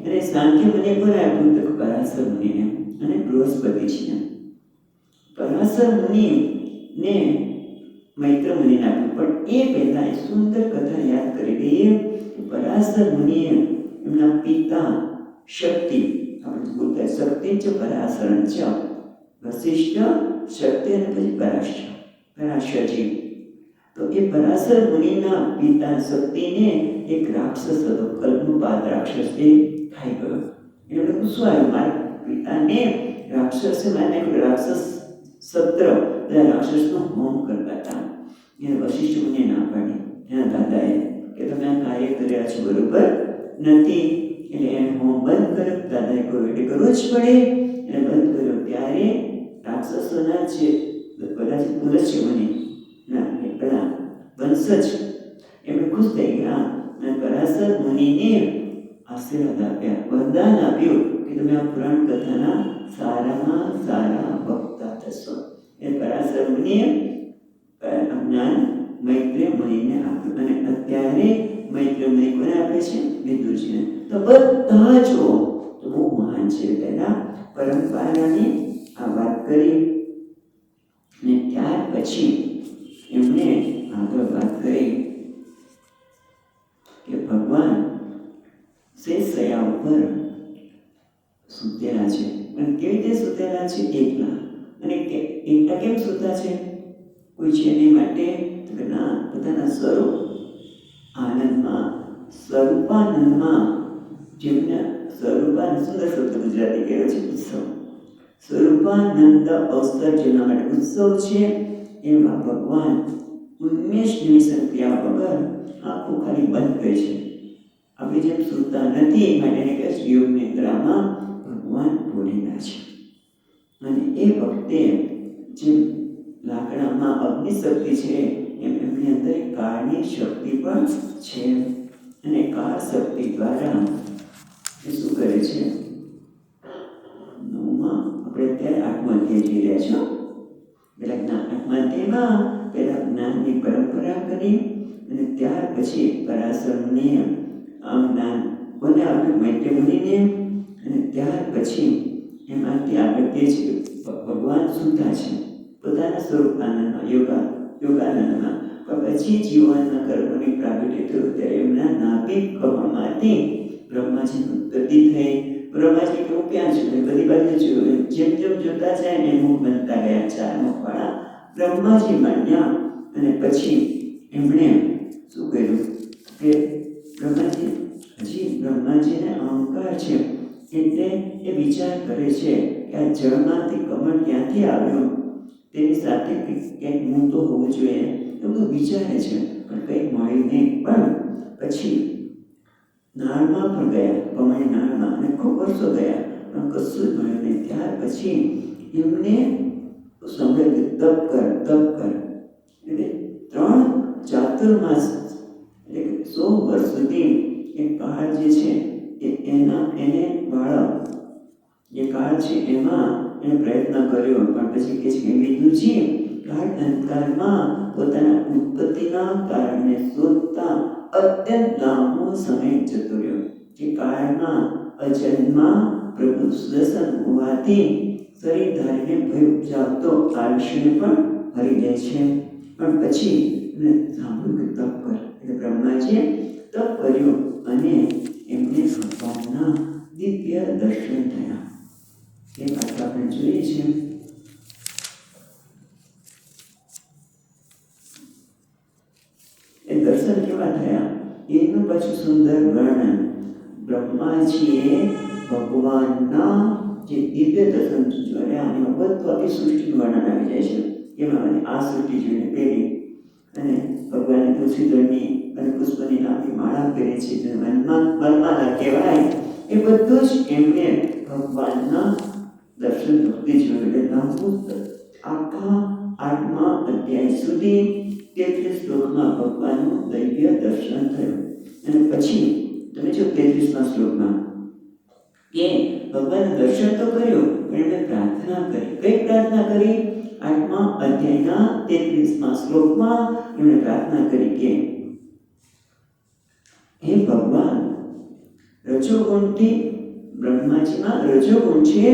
અને સાંખ્ય મુનિએ કોને આપ્યું? તો પરાશર મુનિને અને બૃહસ્પતિજીને. પરાશર મુનિને મૈત્ર મુનિને આપ્યું. પણ એ પહેલા એક સુંદર કથા યાદ કરી દઈએ. પરાશર મુનિએ એમના પિતા શક્તિ, આપણે બોલતા શક્તિ ચ પરાશરણ ચ, વશિષ્ઠ, શક્તિ અને પછી પરાશરજી. તો એ પરાશર મુનિના પિતા શક્તિને એક રાક્ષસ હતો, કલ્પપાદ રાક્ષસ, એ ખાઈ ગયો. એટલે ગુસ્સો આવ્યો, મારા પિતાને રાક્ષસે મારી નાખ્યો. રાક્ષસ સત્ર બધા રાક્ષસનો હોમ કરતા હતા. એને વશિષ્ઠ મુનિએ ના પાડી એના દાદાએ કે તમે આ કાર્ય કર્યા છો બરોબર નથી. એટલે એને હોમ બંધ કર્યો. દાદાએ કહ્યું એટલે કરવું જ પડે. એને બંધ કર્યો ત્યારે રાક્ષસોના જે બધા જે પુલસ્ય મુનિ પેલા વંશજ એમને ખુશ થઈ ગયા અને પરાશર મુનિને આશીર્વાદ આપ્યા, વરદાન આપ્યું કે તમે આ પુરાણ કથાના સારામાં સારા વક્તા થશો. એ પરાશર મુનિએ જ્ઞાન મૈત્રેય મુનિને આપ્યું. અને અત્યારે મૈત્રેય મુનિ કોને આપે છે? વિદુરજીને. તો બધા જો તો બહુ મહાન છે. પહેલા પરંપરાની આ વાત કરી અને ત્યાર પછી એમણે આગળ વાત કરી કે ભગવાન શેષયા ઉપર સૂતેલા છે. અને કેવી રીતે સૂતેલા છે? એકલા. અને એકલા કેમ સૂતા છે? કોઈ છે એની માટે? તો ના, પોતાના સ્વરૂપ આનંદમાં, સ્વરૂપાનંદમાં. જેમને સ્વરૂપાનંદ, સુંદર શબ્દ ગુજરાતી કહેવાય છે ઉત્સવ. સ્વરૂપાનંદ અવસર જેના માટે ઉત્સવ છે, એમાં ભગવાન ઉન્મેષ નિમિષન ક્રિયા વગર આંખો ખાલી બંધ કરે છે. આપણે જેમ સૂતા નથી એ માટે કહે છે યોગ નિદ્રામાં ભગવાન બોલેલા છે. અને એ વખતે જે લાકડામાં અગ્નિ શક્તિ છે એમ એમની અંદર કાળની શક્તિ પણ છે. અને કાળ શક્તિ દ્વારા એ શું કરે છે? નવમાં આપણે અત્યારે આઠમા અધ્યાય જઈ રહ્યા છો. પેલા આઠમા અધ્યાયમાં પેલા જ્ઞાનની પરંપરા કરી અને ત્યાર પછી પરાશર મુનિએ આ જ્ઞાન કોને આપ્યું? મૈત્રેય મુનિને. અને ત્યાર પછી એમાંથી આગળ કહે છે કે ભગવાન સૂતા છે પોતાના સ્વરૂપાનંદમાં, યોગાનંદમાં. પણ પછી જીવનના કર્મોની પ્રાગટ્ય થયું ત્યારે એમના નાભિક કમળમાંથી બ્રહ્માજીની ઉત્પત્તિ થઈ. બ્રહ્માજી કેવું ક્યાં છે? બધી બાજુ જોયું. જેમ જેમ જોતા જાય ને મુખ બનતા ગયા, ચાર મુખવાળા બ્રહ્માજી બન્યા. અને પછી એમણે શું કર્યું કે બ્રહ્માજીને અહંકાર છે એટલે એ વિચાર કરે છે કે આ જળમાંથી કમળ ક્યાંથી આવ્યું, તેની સાથે કંઈક મૂળ તો હોવું જોઈએ, એવું વિચારે છે. પણ કંઈક મળ્યું નહીં. પણ પછી નાળમાં પણ ગયા, કમળની નાળમાં, અને ખૂબ વર્ષો ગયા પણ કશું જ મળ્યું નહીં. ત્યાર પછી એમને સાંભળ્યું કે તપ કર. એટલે 3 ચાતુર્માસ એટલે કે 100 વર્ષ સુધી એ કાળ જે છે એને બાળક જે કાળ છે એમાં એને પ્રયત્ન કર્યો. પણ પછી કહે છે કે વિદુરજી કાળ અંધકારમાં પોતાના ઉત્પત્તિના કારણે શોધતા અત્યંત લાંબો સમય જતો રહ્યો. જે કાળમાં અજન્મા પ્રભુ સુદર્શન હોવાથી શરીર ધારીને ભય ઉપજાવતો આયુષ્યને પણ હરી લે છે. પણ પછી એમને સાંભળ્યું કે તપ કર. એટલે બ્રહ્માજીએ તપ કર્યું અને એમને ભગવાનના દિવ્ય દર્શન થયા. એ વાત આપણે જોઈએ છે. એ દર્શન કેવા થયા? એનું પછી પાછું સુંદર વર્ણન. બ્રહ્માજીએ ભગવાનના જે દિવ્ય દર્શન જોયા અને બધું આખી સૃષ્ટિનું વર્ણન આવી જાય છે. એમાં આ સૃષ્ટિ જોઈને પહેરી અને ભગવાને તુલસીદળની અને પુષ્પની નામની માળા પહેરે છે, જે વનમાલા કહેવાય. એ બધું જ એમને ભગવાનના દર્શન ભક્તિ જોડે લાંબુ આખા 8મા અધ્યાય સુધી 33 શ્લોકમાં ભગવાનનું દૈવ્ય દર્શન થયું. અને પછી તમે જો 33મા શ્લોકમાં કે ભગવાનનું દર્શન તો કર્યું, પણ એમણે પ્રાર્થના કરી. કઈ પ્રાર્થના કરી? 8મા અધ્યાયના 33મા શ્લોકમાં એમણે પ્રાર્થના કરી કે હે ભગવાન, રજોગુણથી બ્રહ્માજીમાં રજોગુણ છે,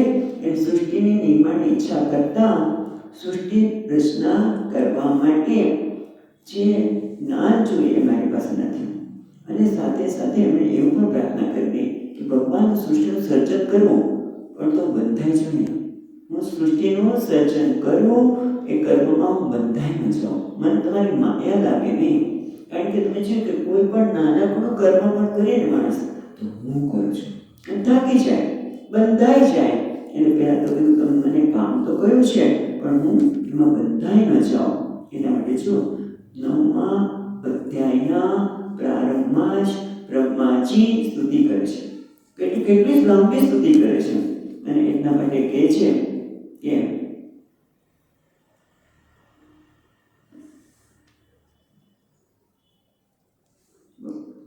એ સૃષ્ટિની નિર્માણની ઈચ્છા કરતા સૃષ્ટિ રચના કરવા માટે જે જ્ઞાન જોઈએ મારી પાસે નથી. અને સાથે સાથે એમણે એવું પણ પ્રાર્થના કરી કે ભગવાન, સૃષ્ટિનું સર્જન કરવું પણ તો બંધાઈ છું નહીં. હું સૃષ્ટિનું સર્જન કરવું એ કર્મમાં હું બંધાઈ ન જાઉં. મને તમારી માયા લાગે નહીં. કારણ કે તમે જોયું કે કોઈ પણ નાનકડું કર્મ પણ કરીએ ને માણસ, તો હું કરું છું અને થાકી જાય, બંધાઈ જાય. એને પહેલાં તો કીધું તમે મને કામ તો કર્યું છે, પણ હું એમાં બંધાઈ ન જાઉં. એના માટે જો 9મા અધ્યાયના પ્રારંભમાં જ બ્રહ્માજી સ્તુતિ કરે છે. કેટલી લાંબી સ્તુતિ કરે છે. અને એટલા માટે કહે છે કે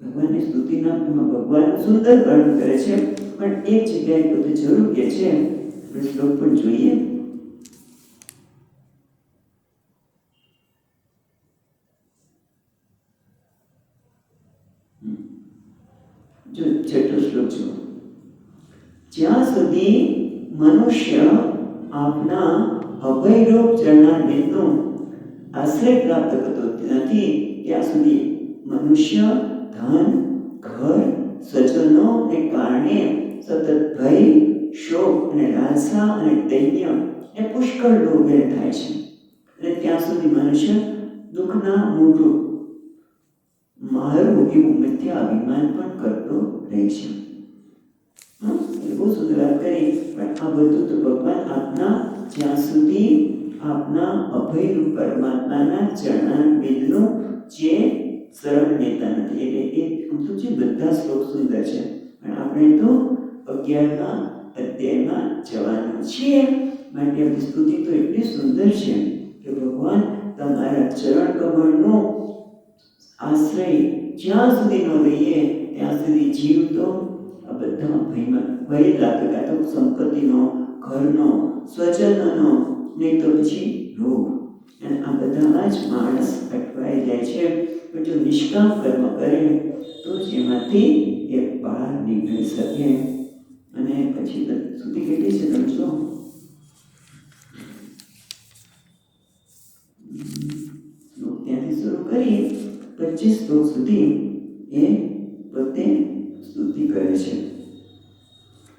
ભગવાનની સ્તુતિના ભગવાનનું સુંદર વર્ણન કરે છે, પણ એક જગ્યાએ બધું જરૂર કે છે. શ્લોક પણ જોઈએ. જો 6 શ્લોક જો, જ્યાં સુધી મનુષ્ય આપના અભયરૂપ ચરણારવિંદનો આશ્રય પ્રાપ્ત કરતો નથી, ત્યાં સુધી મનુષ્ય ધન, ઘર, સ્વજનોને કારણે સતત ભય, શોક અને લાલસા અને દૈન્ય એ પુષ્કળ લોભે થાય છે. અને ત્યાં સુધી મનુષ્ય દુઃખના મોટું મારું એવું મિથ્યા અભિમાન પણ કરતો રહે છે. એ બહુ સુંદર વાત કરી. પણ આ બધું તો ભગવાન આપના જ્યાં સુધી આપના અભયરૂપ પરમાત્માના ચરણારવિંદનું જે શરણ લેતા નથી. એટલે એ સમજો છે, બધા શ્લોક સુંદર છે, પણ આપણે તો 11મા અધ્યાયમાં જવાનું છીએ. માટે આપણી સ્તુતિ તો એટલી સુંદર છે કે ભગવાન, તમારા ચરણ કમળનો આશ્રય જ્યાં સુધી ન લઈએ ત્યાં સુધી જીવ તો આ બધામાં ભયમાં ભય લાગે. કાં તો સંપત્તિનો, ઘરનો, સ્વજનનો, નહીં તો પછી રોગ. અને આ બધામાં જ માણસ અટવાઈ જાય છે. પણ જો નિષ્કામ કર્મ કરે તો જ એમાંથી એ બહાર નીકળી શકે. અને પછી સુધી કેટલી છે સમજો, ત્યાંથી શરૂ કરી 25 શ્લોક સુધી એ પોતે સ્તુતિ કરે છે.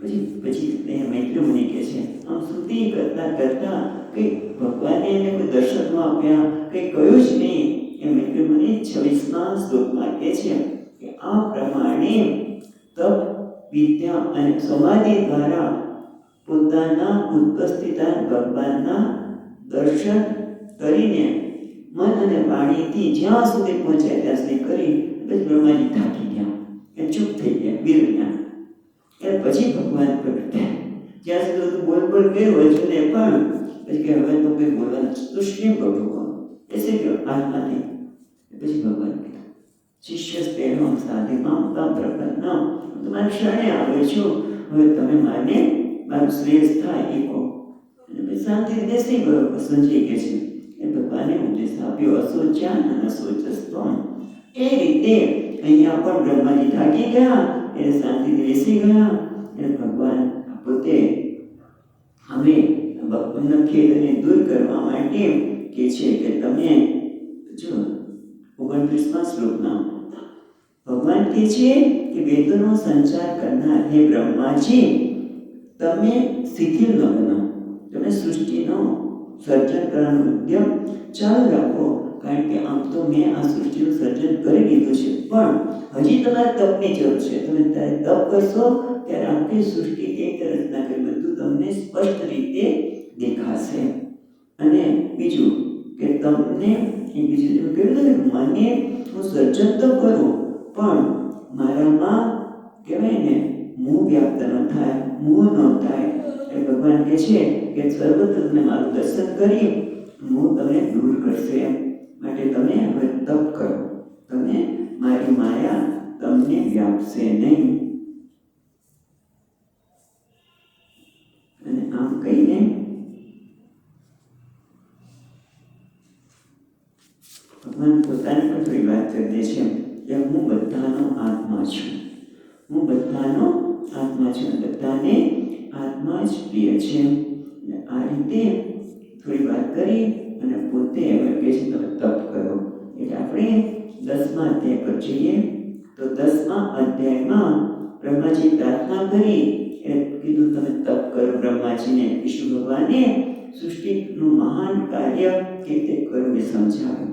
પછી મૈત્રી મુનિ કહે છે, આમ સ્તુતિ કરતા કરતા કંઈ ભગવાને એને કોઈ દર્શન આપ્યા, કંઈ કહ્યું જ નહીં. એ મૈત્રી મુનિ 26મા શ્લોકમાં કહે છે કે આ પ્રમાણે તપ, વિદ્યા અને સમાધિ દ્વારા પોતાના ઉપસ્થિતા ભગવાનના દર્શન કરીને મન અને વાણીથી જ્યાં સુધી પહોંચ્યા ત્યાં સુધી કરી પછી બ્રહ્માજી થાકી ગયા, એ ચૂપ થઈ ગયા, વિરમ્યા. એ પછી ભગવાન પ્રગટ થયા. જ્યાં સુધી બોલ કર્યું અર્જુને પણ પછી કે હવે તો કંઈ બોલવાનું તુષ્ટિમ ભગવાન એસે ગયો આત્માથી. પછી ભગવાન કીધું, શિષ્ય સ્તેનમ સાધિમામ તમ પ્રપન્નમ, તમારી શરણે આવ્યો છું, હવે તમે મારું શ્રેષ્ઠ થાય એ કહો. અને પછી શાંતિથી બેસી ગયો. સંજય કહે છે એ ભગવાને ઉપદેશ આપ્યો, અશોચ્યાન અને શોચસ્ત્વમ. એ રીતે અહીંયા પણ બ્રહ્માજી થાકી ગયા, એટલે શાંતિથી બેસી ગયા. એટલે ભગવાન પોતે હવે ખેદને દૂર કરવા માટે કહે છે કે તમે જો 29મા શ્લોકમાં ભગવાન કહે છે કે વેદોનો સંચાર કરનાર હે બ્રહ્માજી, તમે શિથિલ ન બનો. તમે સૃષ્ટિનો સર્જન કરવાનો ઉદ્યમ ચાલુ રાખો. કારણ કે આમ તો મેં આ સૃષ્ટિનું સર્જન કરી દીધું છે, પણ હજી તમારે તપની જરૂર છે. તમે ત્યારે તપ કરશો ત્યારે આખી સૃષ્ટિ એક રચના કરી બધું તમને સ્પષ્ટ રીતે દેખાશે. અને બીજું કે તમને બીજું એવું કહ્યું ને, મને હું સર્જન તો કરું પણ મારામાં કહેવાય ને મોહ વ્યાપ્ત ન થાય, મોહ ન થાય. એટલે ભગવાન કહે છે કે સર્વત્ર તમે મારું દર્શન કરી મોહ તમને દૂર કરશે. માટે તમે હવે તપ કરો, તમે મારી માયા તમને વ્યાપશે નહીં. અને આમ કહીને ભગવાન પોતાની પણ થોડી વાત કરી દે છે કે હું બધાનો આત્મા છું, હું બધાનો આત્મા છું, બધાને આત્મા જ પ્રિય છે. આ રીતે થોડી વાત કરી અને પોતે હવે કહે છે તમે તપ કરો. એટલે આપણે 10મા અધ્યાય પર જઈએ તો 10મા અધ્યાયમાં બ્રહ્માજી પ્રાર્થના કરી એટલે કીધું તમે તપ કરો. બ્રહ્માજીને વિષ્ણુ ભગવાને સૃષ્ટિનું મહાન કાર્ય કેવી રીતે કરવું એ સમજાવ્યું,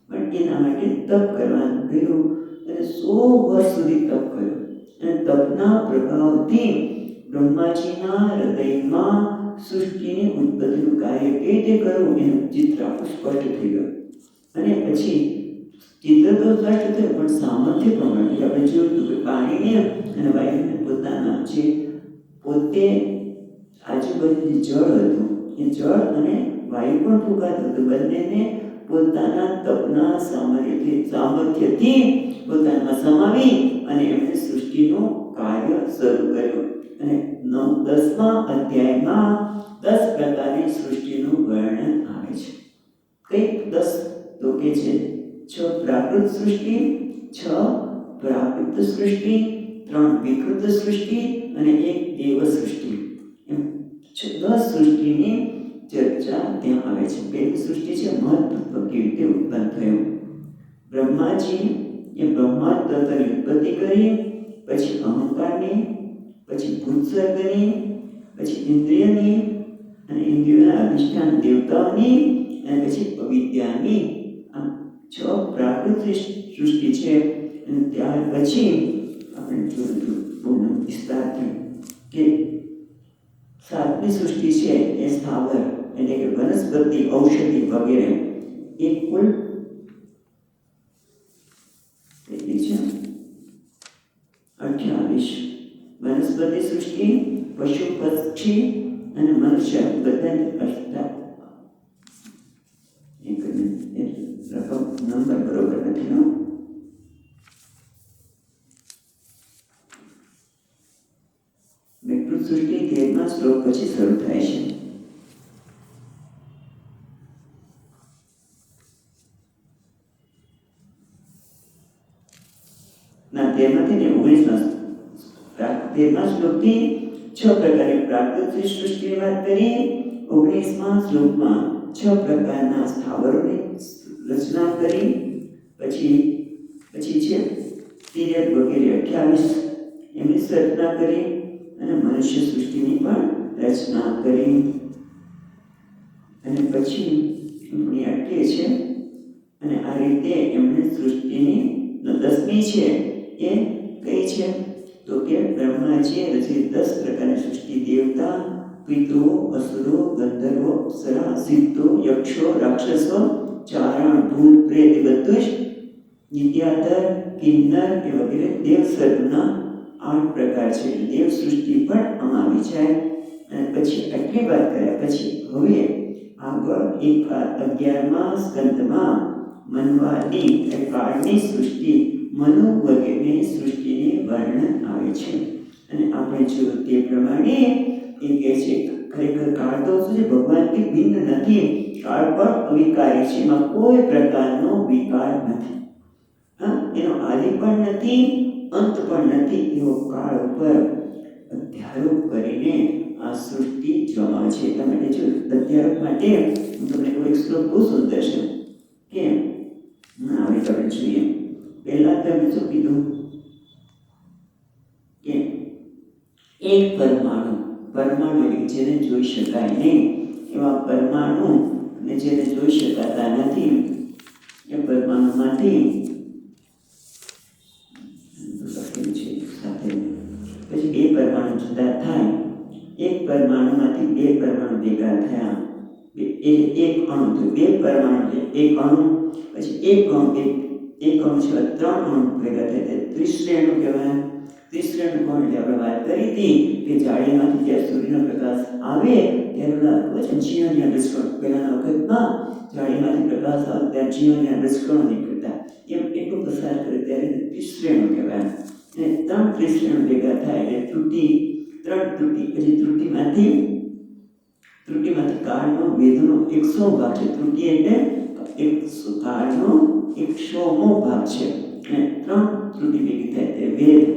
પણ એના માટે તપ કરવાનું કહ્યું અને 100 વર્ષ સુધી તપ કર્યું. અને તપના પ્રભાવથી બ્રહ્માજીના હૃદયમાં સૃષ્ટિની ઉત્પત્તિનું કાર્ય કેવી રીતે કરવું એનું ચિત્ર આખું સ્પષ્ટ થઈ ગયું. અને પછી ચિત્ર તો સ્પષ્ટ થયું પણ સામર્થ્ય પણ મળ્યું. આપણે જોયું કે પાણીને અને વાયુને પોતાના જે પોતે આજુબાજુ જળ હતું એ જળ અને વાયુ પણ ફૂંકાતું હતું, બંનેને પોતાના તપના સામર્થ્યથી પોતાનામાં સમાવી અને એમણે સૃષ્ટિનું કાર્ય શરૂ કર્યું. અને 10મા અધ્યાયમાં 10 પ્રકારની સૃષ્ટિનું વર્ણન આવે છે. કઈ 10 તો કે છે 6 પ્રાકૃત સૃષ્ટિ, 6 પ્રાકૃત સૃષ્ટિ, 3 વિકૃત સૃષ્ટિ અને 1 દેવ સૃષ્ટિ. એમ 10 સૃષ્ટિની ચર્ચા ત્યાં આવે છે. પહેલી સૃષ્ટિ છે મહત્તત્વ કેવી રીતે ઉત્પન્ન થયું. બ્રહ્માજી એ બ્રહ્માંડ તત્વની ઉત્પત્તિ કરી, પછી અહંકારની, પછી ભૂતસર્ગની, પછી ઇન્દ્રિયની અને ઇન્દ્રિયોના અધિષ્ઠાન દેવતાઓની અને પછી અવિદ્યાની. આમ 6 પ્રાકૃત સૃષ્ટિ છે. અને ત્યાર પછી આપણે જોયું બહુ વિસ્તારથી કે 7મી સૃષ્ટિ છે એ સ્થાવર એટલે કે વનસ્પતિ, ઔષધિ વગેરે. એ કુલ કેટલી છે? 28 વનસ્પતિ સૃષ્ટિ, પશુ પક્ષી અને મનુષ્ય બધાની નંબર બરોબર નથી. વિકૃત સૃષ્ટિ 13મા શ્લોક પછી શરૂ થાય છે. ના 13મા શ્લોકથી 6 પ્રકારની પ્રાકૃત સૃષ્ટિની વાત કરી. 19મા શ્લોકમાં 6 પ્રકારના સ્થાવરોની રચના કરી. પછી છે તિર્યક વગેરે 28 એમની રચના કરી અને મનુષ્ય સૃષ્ટિની પણ રચના કરી. અને પછી એમની અટકે છે. અને આ રીતે એમણે સૃષ્ટિની 10મી છે એ કઈ છે તો કે બ્રહ્માજીએ રચિત 10 પ્રકારની સૃષ્ટિ દેવતા, પિતૃઓ, અસુરો, ગંધર્વો, અપ્સરા, સિદ્ધો, યક્ષો, રાક્ષસો, ચારણ, ભૂત, પ્રેત બધું જ નિત્યાધર, કિન્નર એ વગેરે દેવ સર્ગના 8 પ્રકાર છે. દેવ સૃષ્ટિ પણ આમ આવી જાય. અને પછી આટલી વાત કર્યા પછી હવે આગળ 11મા સ્કંદમાં મન્વાદી એટલે કાળની સૃષ્ટિ, મનુ વગેરેની સૃષ્ટિની વર્ણન આવે છે. અને આપણે જોયું તે પ્રમાણે એ કહે છે ખરેખર કાળ તો શું છે ભગવાનથી ભિન્ન નથી. કાળ પણ અવિકારી છે, એમાં કોઈ પ્રકારનો વિકાર નથી. એનો આદિ પણ નથી, અંત પણ નથી. એવો કાળ ઉપર અધ્યારોપ કરીને આ સૃષ્ટિ જમા છે. તમે જો અધ્યારોપ માટે હું તમને કોઈ શ્લોક બહુ સુંદર છે કે આવે તમે જોઈએ. પહેલા તમે શું કીધું કે એક પરમાણુ એટલે જેને જોઈ શકાય નહીં એવા પરમાણુ ને જેને જોઈ શકાતા નથી તો 2 પરમાણુ છે, 1 અણુ, પછી 1 અણુ, એક અણુ છે 3 અણુ ભેગા થાય તે ત્રિશ્રેણુ કહેવાય. ત્રિશ્રેણુ કોણ? એટલે આપણે વાત કરી હતી કે જાળીમાંથી જ્યારે સૂર્યનો પ્રકાશ આવે ત્યારે જીવનના રજકણો, પહેલાના વખતમાં જાળીમાંથી પ્રકાશ આવે ત્યારે જીવનના રજકણો નીકળતા, એમ એટલું પસાર કરે ત્યારે ત્રિશ્રેણુ કહેવાય. અને 3 ત્રિશ્રેણુ ભેગા થાય એટલે ત્રુટિ, 3 ત્રુટિ, પછી ત્રુટિમાંથી કાળનો વેધનો 100 ભાગ છે. ત્રુટિ એટલે કાળનો 100મો ભાગ છે. અને 3 ત્રુટિ ભેગી થાય તે વેધ,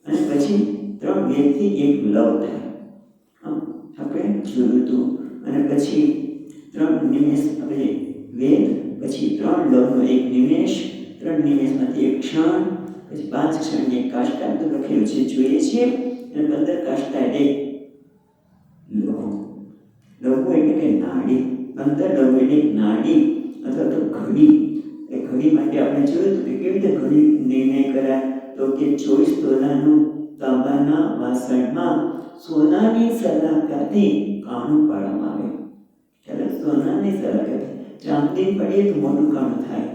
અને પછી 3 વેદથી 1 લવ થાય. આપણે જોયું હતું. અને પછી 3 નિમેષ આપણે વેદ, પછી 3 લવનો 1 નિમેષ, 3 નિમેષમાંથી 1 ક્ષણ, પછી 5 ક્ષણની 1 કાષ્ઠા તો લખેલું છે, જોઈએ છીએ. અને 15 કાષ્ઠા એટલે લહુ. લહુ એટલે કે નાડી. 15 લહુ એટલે નાડી અથવા તો ઘડી. એ ઘડી માટે આપણે જોયું હતું કે કેવી રીતે ઘડી નિર્ણય કરાય, તો કે 24 તોલાનું તાંબાના વાસણમાં સોનાની સલાકાથી કાણું પાડવામાં આવે. ચાલો, સોનાની સલાકાથી. ચાંદી પડીએ તો મોટું કાણું થાય,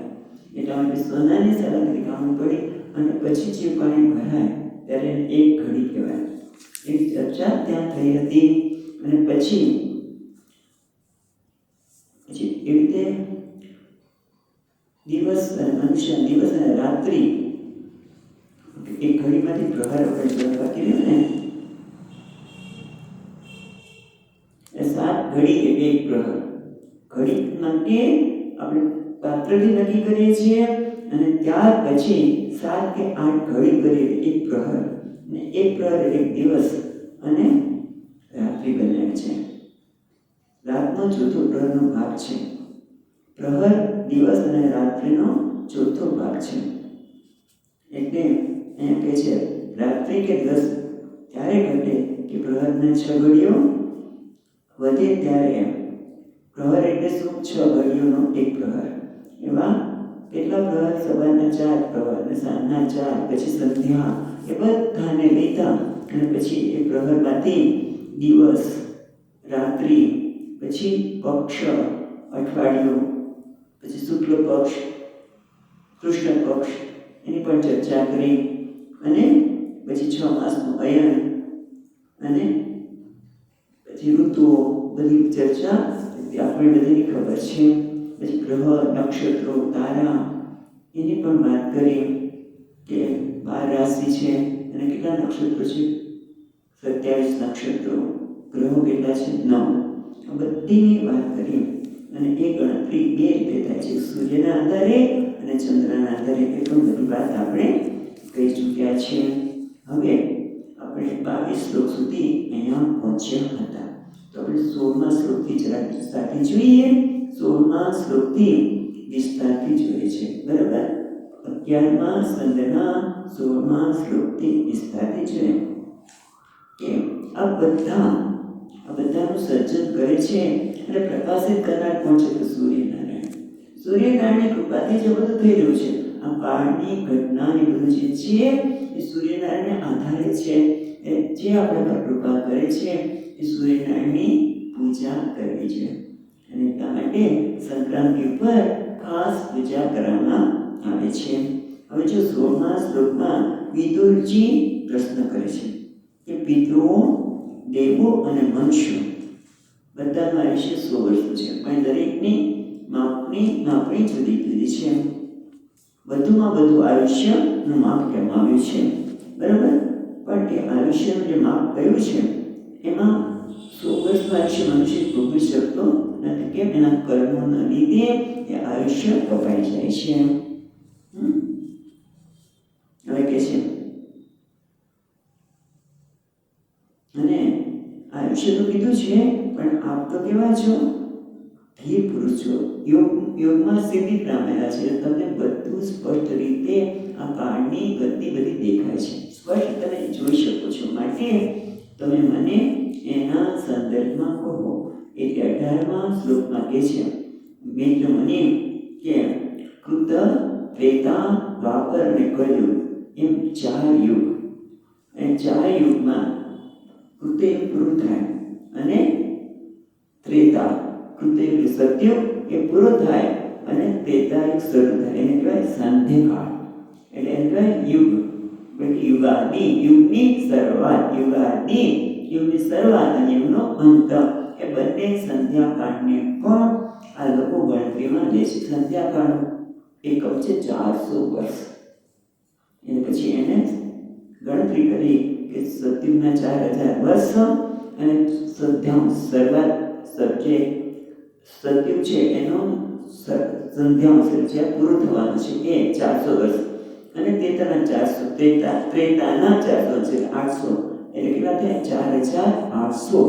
એટલા માટે સોનાની સલાકાથી કાણું પડી અને પછી જે પાણી ભરાય ત્યારે એક ઘડી કહેવાય. એક ચર્ચા ત્યાં થઈ હતી. અને પછી એવી રીતે દિવસ અને મનુષ્ય, દિવસ અને રાત્રિ, એક ઘડીમાંથી પ્રહર આપણે બાકી રહ્યું ને, 7 ઘડી એટલે 1 પ્રહર. ઘડી માટે આપણે પાત્રથી નક્કી કરીએ છીએ, અને ત્યાર પછી 7 કે 8 ઘડી કરીએ 1 પ્રહર. અને 1 પ્રહર એટલે 1 દિવસ અને રાત્રિ બને છે. રાતનો ચોથો પ્રહરનો ભાગ છે. પ્રહર દિવસ અને રાત્રિનો ચોથો ભાગ છે. એટલે અહીંયા કહે છે રાત્રિ કે દિવસ ત્યારે ઘટે કે પ્રહરના 6 ઘડીઓ વધે ત્યારે. પ્રહર એટલે શું? 6 ઘડીઓનો 1 પ્રહર. એવા કેટલા પ્રહર? સવારના 4 પ્રહર, અને સાંજના 4, પછી સંધ્યા, એ બધાને લીધા. અને પછી એ પ્રહરમાંથી દિવસ, રાત્રિ, પછી પક્ષ, અઠવાડિયું, પછી શુક્લ પક્ષ, કૃષ્ણ પક્ષ, એની પણ ચર્ચા કરી. અને પછી 6 માસનું અયન, અને પછી ઋતુઓ, બધી ચર્ચા આપણે બધીની ખબર છે. પછી ગ્રહ, નક્ષત્રો, તારા, એની પણ વાત કરી કે 12 રાશિ છે અને કેટલા નક્ષત્રો છે? 27 નક્ષત્રો. ગ્રહો કેટલા છે? 9. આ બધીની વાત કરી. અને એ ગણતરી 2 રીતે થાય છે, સૂર્યના આધારે અને ચંદ્રના આધારે. એ પણ બધી વાત આપણે કહી ચૂક્યા છીએ. હવે આપણે 22 શ્લોક સુધી અહીંયા પહોંચ્યા હતા. તો આપણે 16મા શ્લોકથી જરા વિસ્તારથી જોઈએ. 16મા શ્લોકથી વિસ્તારથી જોઈએ છે, બરાબર. 11મા સ્કંદના 16મા શ્લોકથી વિસ્તારથી જોઈએ કે આ બધાનું સર્જન કરે છે અને પ્રકાશિત કરનાર કોણ છે? તો સૂર્યનારાયણ. સૂર્યનારાયણની કૃપાથી જે બધું થઈ રહ્યું છે, આ કાળની ઘટનાની બધું જે છે એ સૂર્યનારાયણને આધારે છે. જે આપણે પર કૃપા કરે છે એ સૂર્યનારાયણની પૂજા કરવી છે. અને એટલા માટે સંક્રાંતિ ઉપર ખાસ પૂજા કરવામાં આવે છે. હવે જો 16મા શ્લોકમાં વિદુરજી પ્રશ્ન કરે છે કે પિતૃઓ, દેવો અને મનુષ્યો બધાનું આયુષ્ય 100 વર્ષનું છે, પણ દરેકની માપણી જુદી જુદી છે. વધુમાં વધુ આયુષ્યનું માપ કહેવામાં આવ્યું છે, બરાબર. પણ એ આયુષ્યનું જે માપ કયું છે એમાં 100 વર્ષનું આયુષ્ય મનુષ્ય ભોગવી શકતો નથી. કેમ? એના કર્મોના લીધે એ આયુષ્ય કપાઈ જાય છે. હવે કે છે અને આયુષ્ય તો કીધું છે, પણ આપ તો કેવા છો? ધીર પુરુષ છો, યોગમાં સિદ્ધિ પામેલા છે. તમને બધું સ્પષ્ટ રીતે આ કાળની ગતિ બધી દેખાય છે, સ્પષ્ટ તમે જોઈ શકો છો. માટે તમે મને એના સંદર્ભમાં કહો. એટલે 18મા શ્લોકમાં કહે છે મિત્ર મને કે કૃત, ત્રેતા, દ્વાપર અને કળયુગ એમ 4 યુગ. અને 4 યુગમાં કૃતે પૂરું થાય, અને ત્રેતા, કૃતે એટલે સત્યુગ, એ પૂરો થાય અને ત્રેતાયુગ શરૂ થાય. એને કહેવાય સાંધ્યકાળ. એટલે એને કહેવાય યુગ. યુગાદિ, યુગની શરૂઆત, યુગની શરૂઆત અને યુગનો અંત, એ બંને સંધ્યાકાળને પણ આ લોકો ગણતરીમાં લે છે. સંધ્યાકાળનો એકમ છે 400 વર્ષ. એને પછી એને ગણતરી કરી કે સત્યુગના 4000 વર્ષ અને સંધ્યાનો શરૂઆત જે સત્યુગ છે એનો સંધ્યાનો છે પૂરો થવાનો છે એ 400 વર્ષ અને ત્રેતાના 400 છે 800. એટલે કેટલા થાય? 4800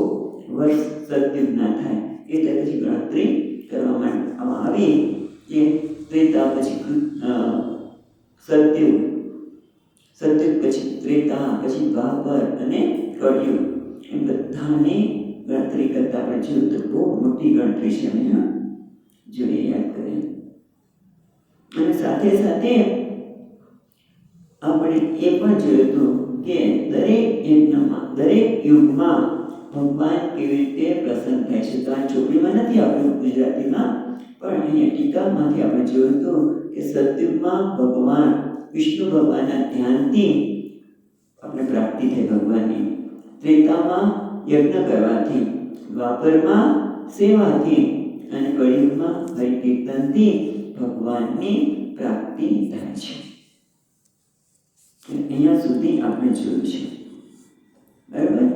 વર્ષ સત્યુગના થાય. એટલે પછી ગણતરી કરવામાં આવી કે ત્રેતા પછી સત્યુગ પછી ત્રેતા પછી દ્વાપર અને કળિયુગ, એ બધાની ગણતરી કરતા આપણે જોયું તો બહુ મોટી ગણતરી છે. અમે જોઈએ, યાદ કરીએ. અને સાથે સાથે આપણે એ પણ જોયું હતું કે દરેક યુગમાં ભગવાન કેવી રીતે પ્રસન્ન થાય છે. તો આ ચોપડીમાં નથી આપ્યું ગુજરાતીમાં, પણ અહીંયા ટીકામાંથી આપણે જોયું હતું કે સતયુગમાં ભગવાન વિષ્ણુ ભગવાનના ધ્યાનથી આપણે પ્રાપ્તિ થઈ ભગવાનની, ત્રેતામાં યજ્ઞ કરવાથી, દ્વાપરમાં સેવાથી અને કળિયુગમાં હરિકીર્તનથી ભગવાનની પ્રાપ્તિ થાય છે. અહીંયા સુધી આપણે જોયું છે, બરાબર.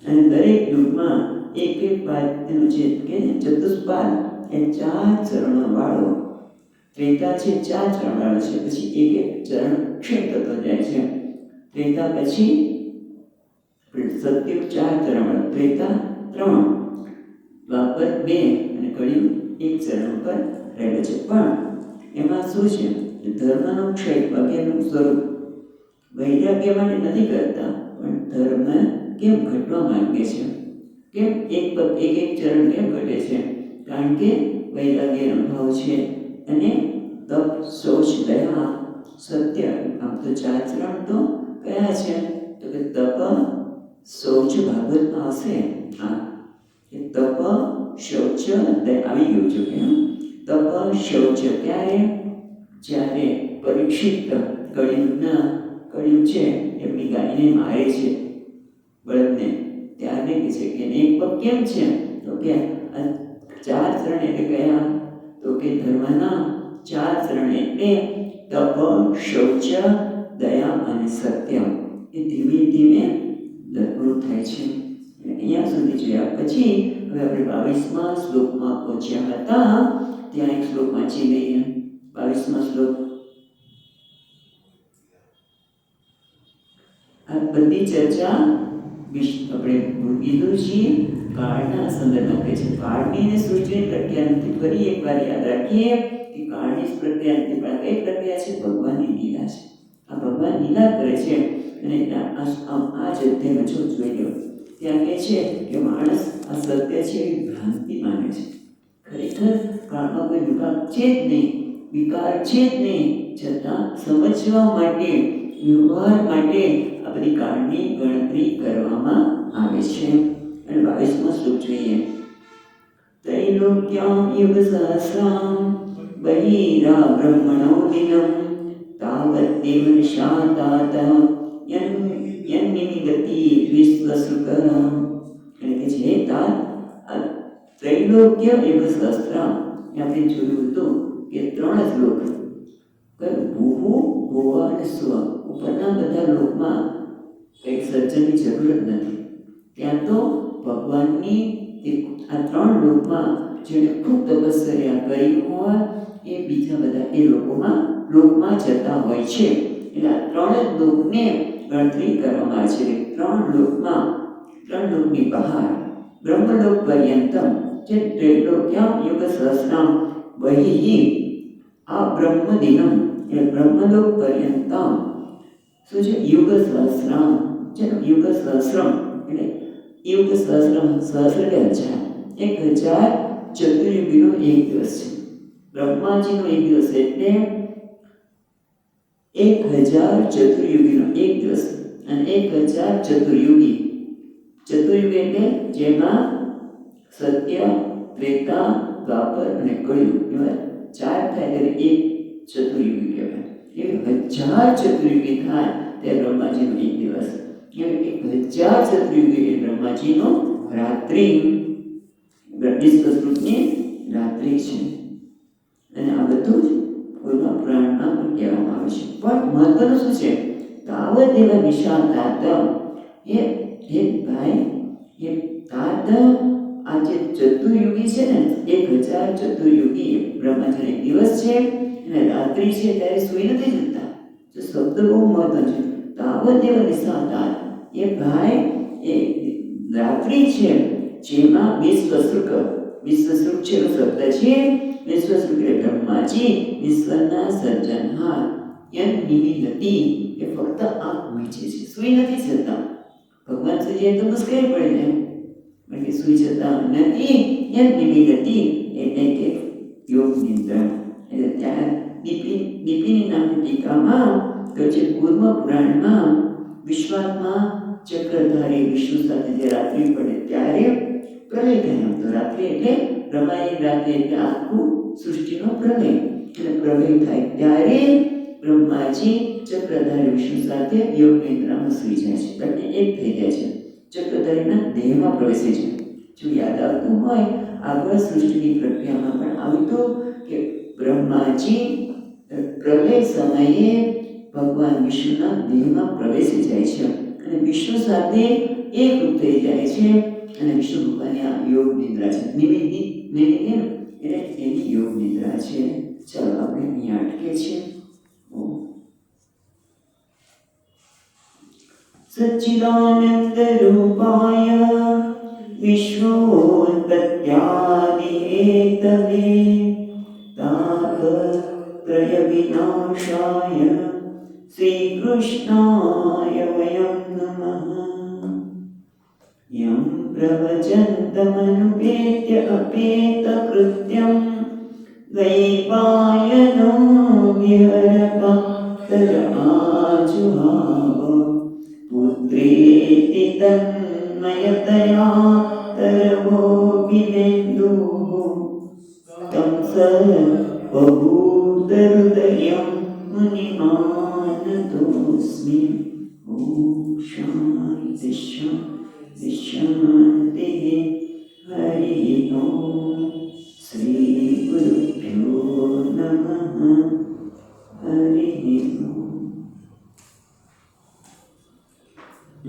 અને દરેક યુગમાં એક પાદનું જે કે ચતુષ્પાદ એ 4 ચરણો વાળો, ત્રેતા છે 4 ચરણ વાળો છે, પછી એક ચરણ ક્ષીણ થતો જાય છે. ત્રેતા પછી સત્યુગ 4 ચરણ વાળો, ત્રેતા 3, દ્વાપર 2 અને કળિયુગ 1 ચરણ પર રહેલો છે. પણ એમાં શું છે? ધર્મનો ક્ષય વગેરેનું સ્વરૂપ વૈરાગ્ય માટે નથી કરતા, પણ ધર્મ કેમ ઘટવા માંગે છે? કેમ એક ચરણ કેમ ઘટે છે? કારણ કે વૈરાગ્યનો ભાવ છે અને તપ, શૌચ, દયા, સત્ય. આમ તો 4 ચરણ તો કયા છે? તો કે તપ, શૌચ ભાગવતમાં હશે. હા, કે તપ, શૌચ, દયા આવી ગયું છે. કે તપ, શૌચ ક્યારે? જ્યારે પરીક્ષિત કળિયુગ છે એમની ગાયને મારે છે, બળદને, ત્યારે કહે છે કે એક પગ કેમ છે? તો કે 4 ચરણ એટલે કયા? તો કે ધર્મના 4 ચરણ એટલે તપ, શૌચ, દયા અને સત્ય. એ ધીમે ધીમે દૃઢ થાય છે. અહીંયા સુધી જોયા પછી હવે આપણે 22મા શ્લોકમાં પહોંચ્યા હતા. ત્યાં એક શ્લોક વાંચી લઈએ. 22મા શ્લોક. આ બધી ચર્ચા આપણે કીધું છીએ કાળના સંદર્ભમાં કહે છે. કાળની અને સૃષ્ટિની પ્રક્રિયાથી ફરી એકવાર યાદ રાખીએ કે કાળની પ્રક્રિયાથી પણ કઈ પ્રક્રિયા છે? ભગવાનની લીલા છે. આ ભગવાન લીલા કરે છે. અને આ જ અધ્યાયમાં જોઈ લો, ત્યાં કહે છે કે માણસ આ સત્ય છે એવી ભ્રાંતિ માને છે. ખરેખર કાળમાં કોઈ વિકાર છે જ નહીં, છતાં સમજવા માટે, વ્યવહાર માટે આ બધી કાળની ગણતરી કરવામાં આવે છે. અને 22મો શ્લોક જોઈએ. ત્રૈલોક્યમ યુગ સહસ્રમ બહિરા બ્રહ્મણો દિનમ તાવત દેવ નિશાતાત યન્નિમિગતિ વિશ્વસુખ. એટલે કે છે ત્રૈલોક્ય યુગ સહસ્રમ. આપણે જોયું હતું કે 3 જ લોક, ભૂ, ભુવ અને સ્વ, ઉપરના બધા લોકમાં કંઈક સર્જનની જરૂર જ નથી. ત્યાં તો ભગવાનની આ 3 લોકમાં જેણે ખૂબ તપસ્યા કરી હોય એ બીજા બધા એ લોકમાં જતા હોય છે. એટલે આ 3 જ લોકને ગણતરી કરવામાં આવે છે. 3 લોકની બહાર બ્રહ્મલોક પર્યંતમ જે ત્રૈલોક્યમ યુગ સહસ્રમ બહિ આ બ્રહ્મદિનમ, એટલે બ્રહ્મલોક પર્યંતમ શું છે? યુગ સહસ્રમ. ચલો, યુગ સહસ્રમ એટલે યુગ સહસ્રમ, સહસ્ર એટલે 1000 ચતુર્યુગીનો એક દિવસ છે. બ્રહ્માજીનો એક દિવસ એટલે 1000 ચતુર્યુગીનો એક દિવસ. અને 1000 ચતુર્યુગી એટલે જેમાં સત્ય, ત્રેતા, દ્વાપર અને કળિયુગ એવા 4 થાય ત્યારે એક ચતુર્યુગી કહેવાય. એ 1000 ચતુર્યુગી થાય ત્યારે બ્રહ્માજીનો એક દિવસ. એ 1000 ચતુર્યુગી એ બ્રહ્માજીનો રાત્રિ, વિશ્વસૃપની રાત્રિ છે. અને આ બધું જ પૂર્વ પુરાણમાં પણ કહેવામાં આવે છે. પણ મહત્વનું શું છે? તાવત એવા વિશાળ તાત એ ભાઈ એ તાત આ જે ચતુર્યુગી છે ને, 1000 ચતુર્યુગી બ્રહ્માજીનો એક દિવસ છે અને રાત્રિ છે ત્યારે સૂઈ નથી જતા. તો શબ્દ બહુ મહત્વનો છે. તાવત એવા વિશાળ તાત એ ભાઈ એ રાત્રિ છે જેમાં વિશ્વસૃક છે એનો શબ્દ છે. વિશ્વસૃક એટલે બ્રહ્માજી વિશ્વના સર્જનહાર. યન નિમિલતી એ ફક્ત આંખ મીચે છે, સૂઈ નથી જતા. ભગવાન સૂઈ જાય તો મુશ્કેલ પડે ને, પણ કે સૂઈ જતા નથી. યન નિમિલતી એટલે કે યોગ નિદ્રા. એટલે ત્યાં દીપિની નામની ટીકામાં કહે છે, પૂર્વ પુરાણમાં વિશ્વાત્મા ચક્રધારી વિષ્ણુ સાથે જે રાત્રિ પડે ત્યારે પ્રલય થયો હતો. રાત્રિ એટલે બ્રહ્માની રાત્રિ એટલે આખું સૃષ્ટિનો પ્રલય. અને પ્રલય થાય ત્યારે બ્રહ્માજી ચક્રધારી વિષ્ણુ સાથે યોગ નિદ્રામાં સૂઈ જાય છે. બંને એક થઈ જાય છે, ચક્રધારીના દેહમાં પ્રવેશે છે. જો યાદ આવતું હોય આગળ સૃષ્ટિની પ્રક્રિયામાં પણ આવ્યું હતું કે બ્રહ્માજી પ્રલય સમયે ભગવાન વિષ્ણુના દેહમાં પ્રવેશી જાય છે અને વિષ્ણુ સાથે એકરૂપ થઈ જાય છે. અને વિષ્ણુ ભગવાનની આ યોગ નિદ્રા છે. નિમિત્ત એટલે એની યોગ નિદ્રા છે. ચાલો આપણે અહીંયા અટકે છે. સચ્ચિદાનંદ રૂપાય વિશ્વોત્પત્યાદિ હેતવે તાપત્રય વિનાશાય શ્રી કૃષ્ણાય વયં નમઃ. યં પ્રવચन्तમનુપેત્ય અપેતકૃત્યં વૈપાયનો વિહરપક્તર આજુહાવ પુત્રેતિ તન્મયતયા તરવોऽભિનેन्दુः तं સર્વભૂતહૃદયં મુનિમાનતોऽસ્મિ. ઓમ શાંતિ શાંતિ શાંતિ. હરિ ઓમ. શ્રી ગુરુભ્યો નમઃ.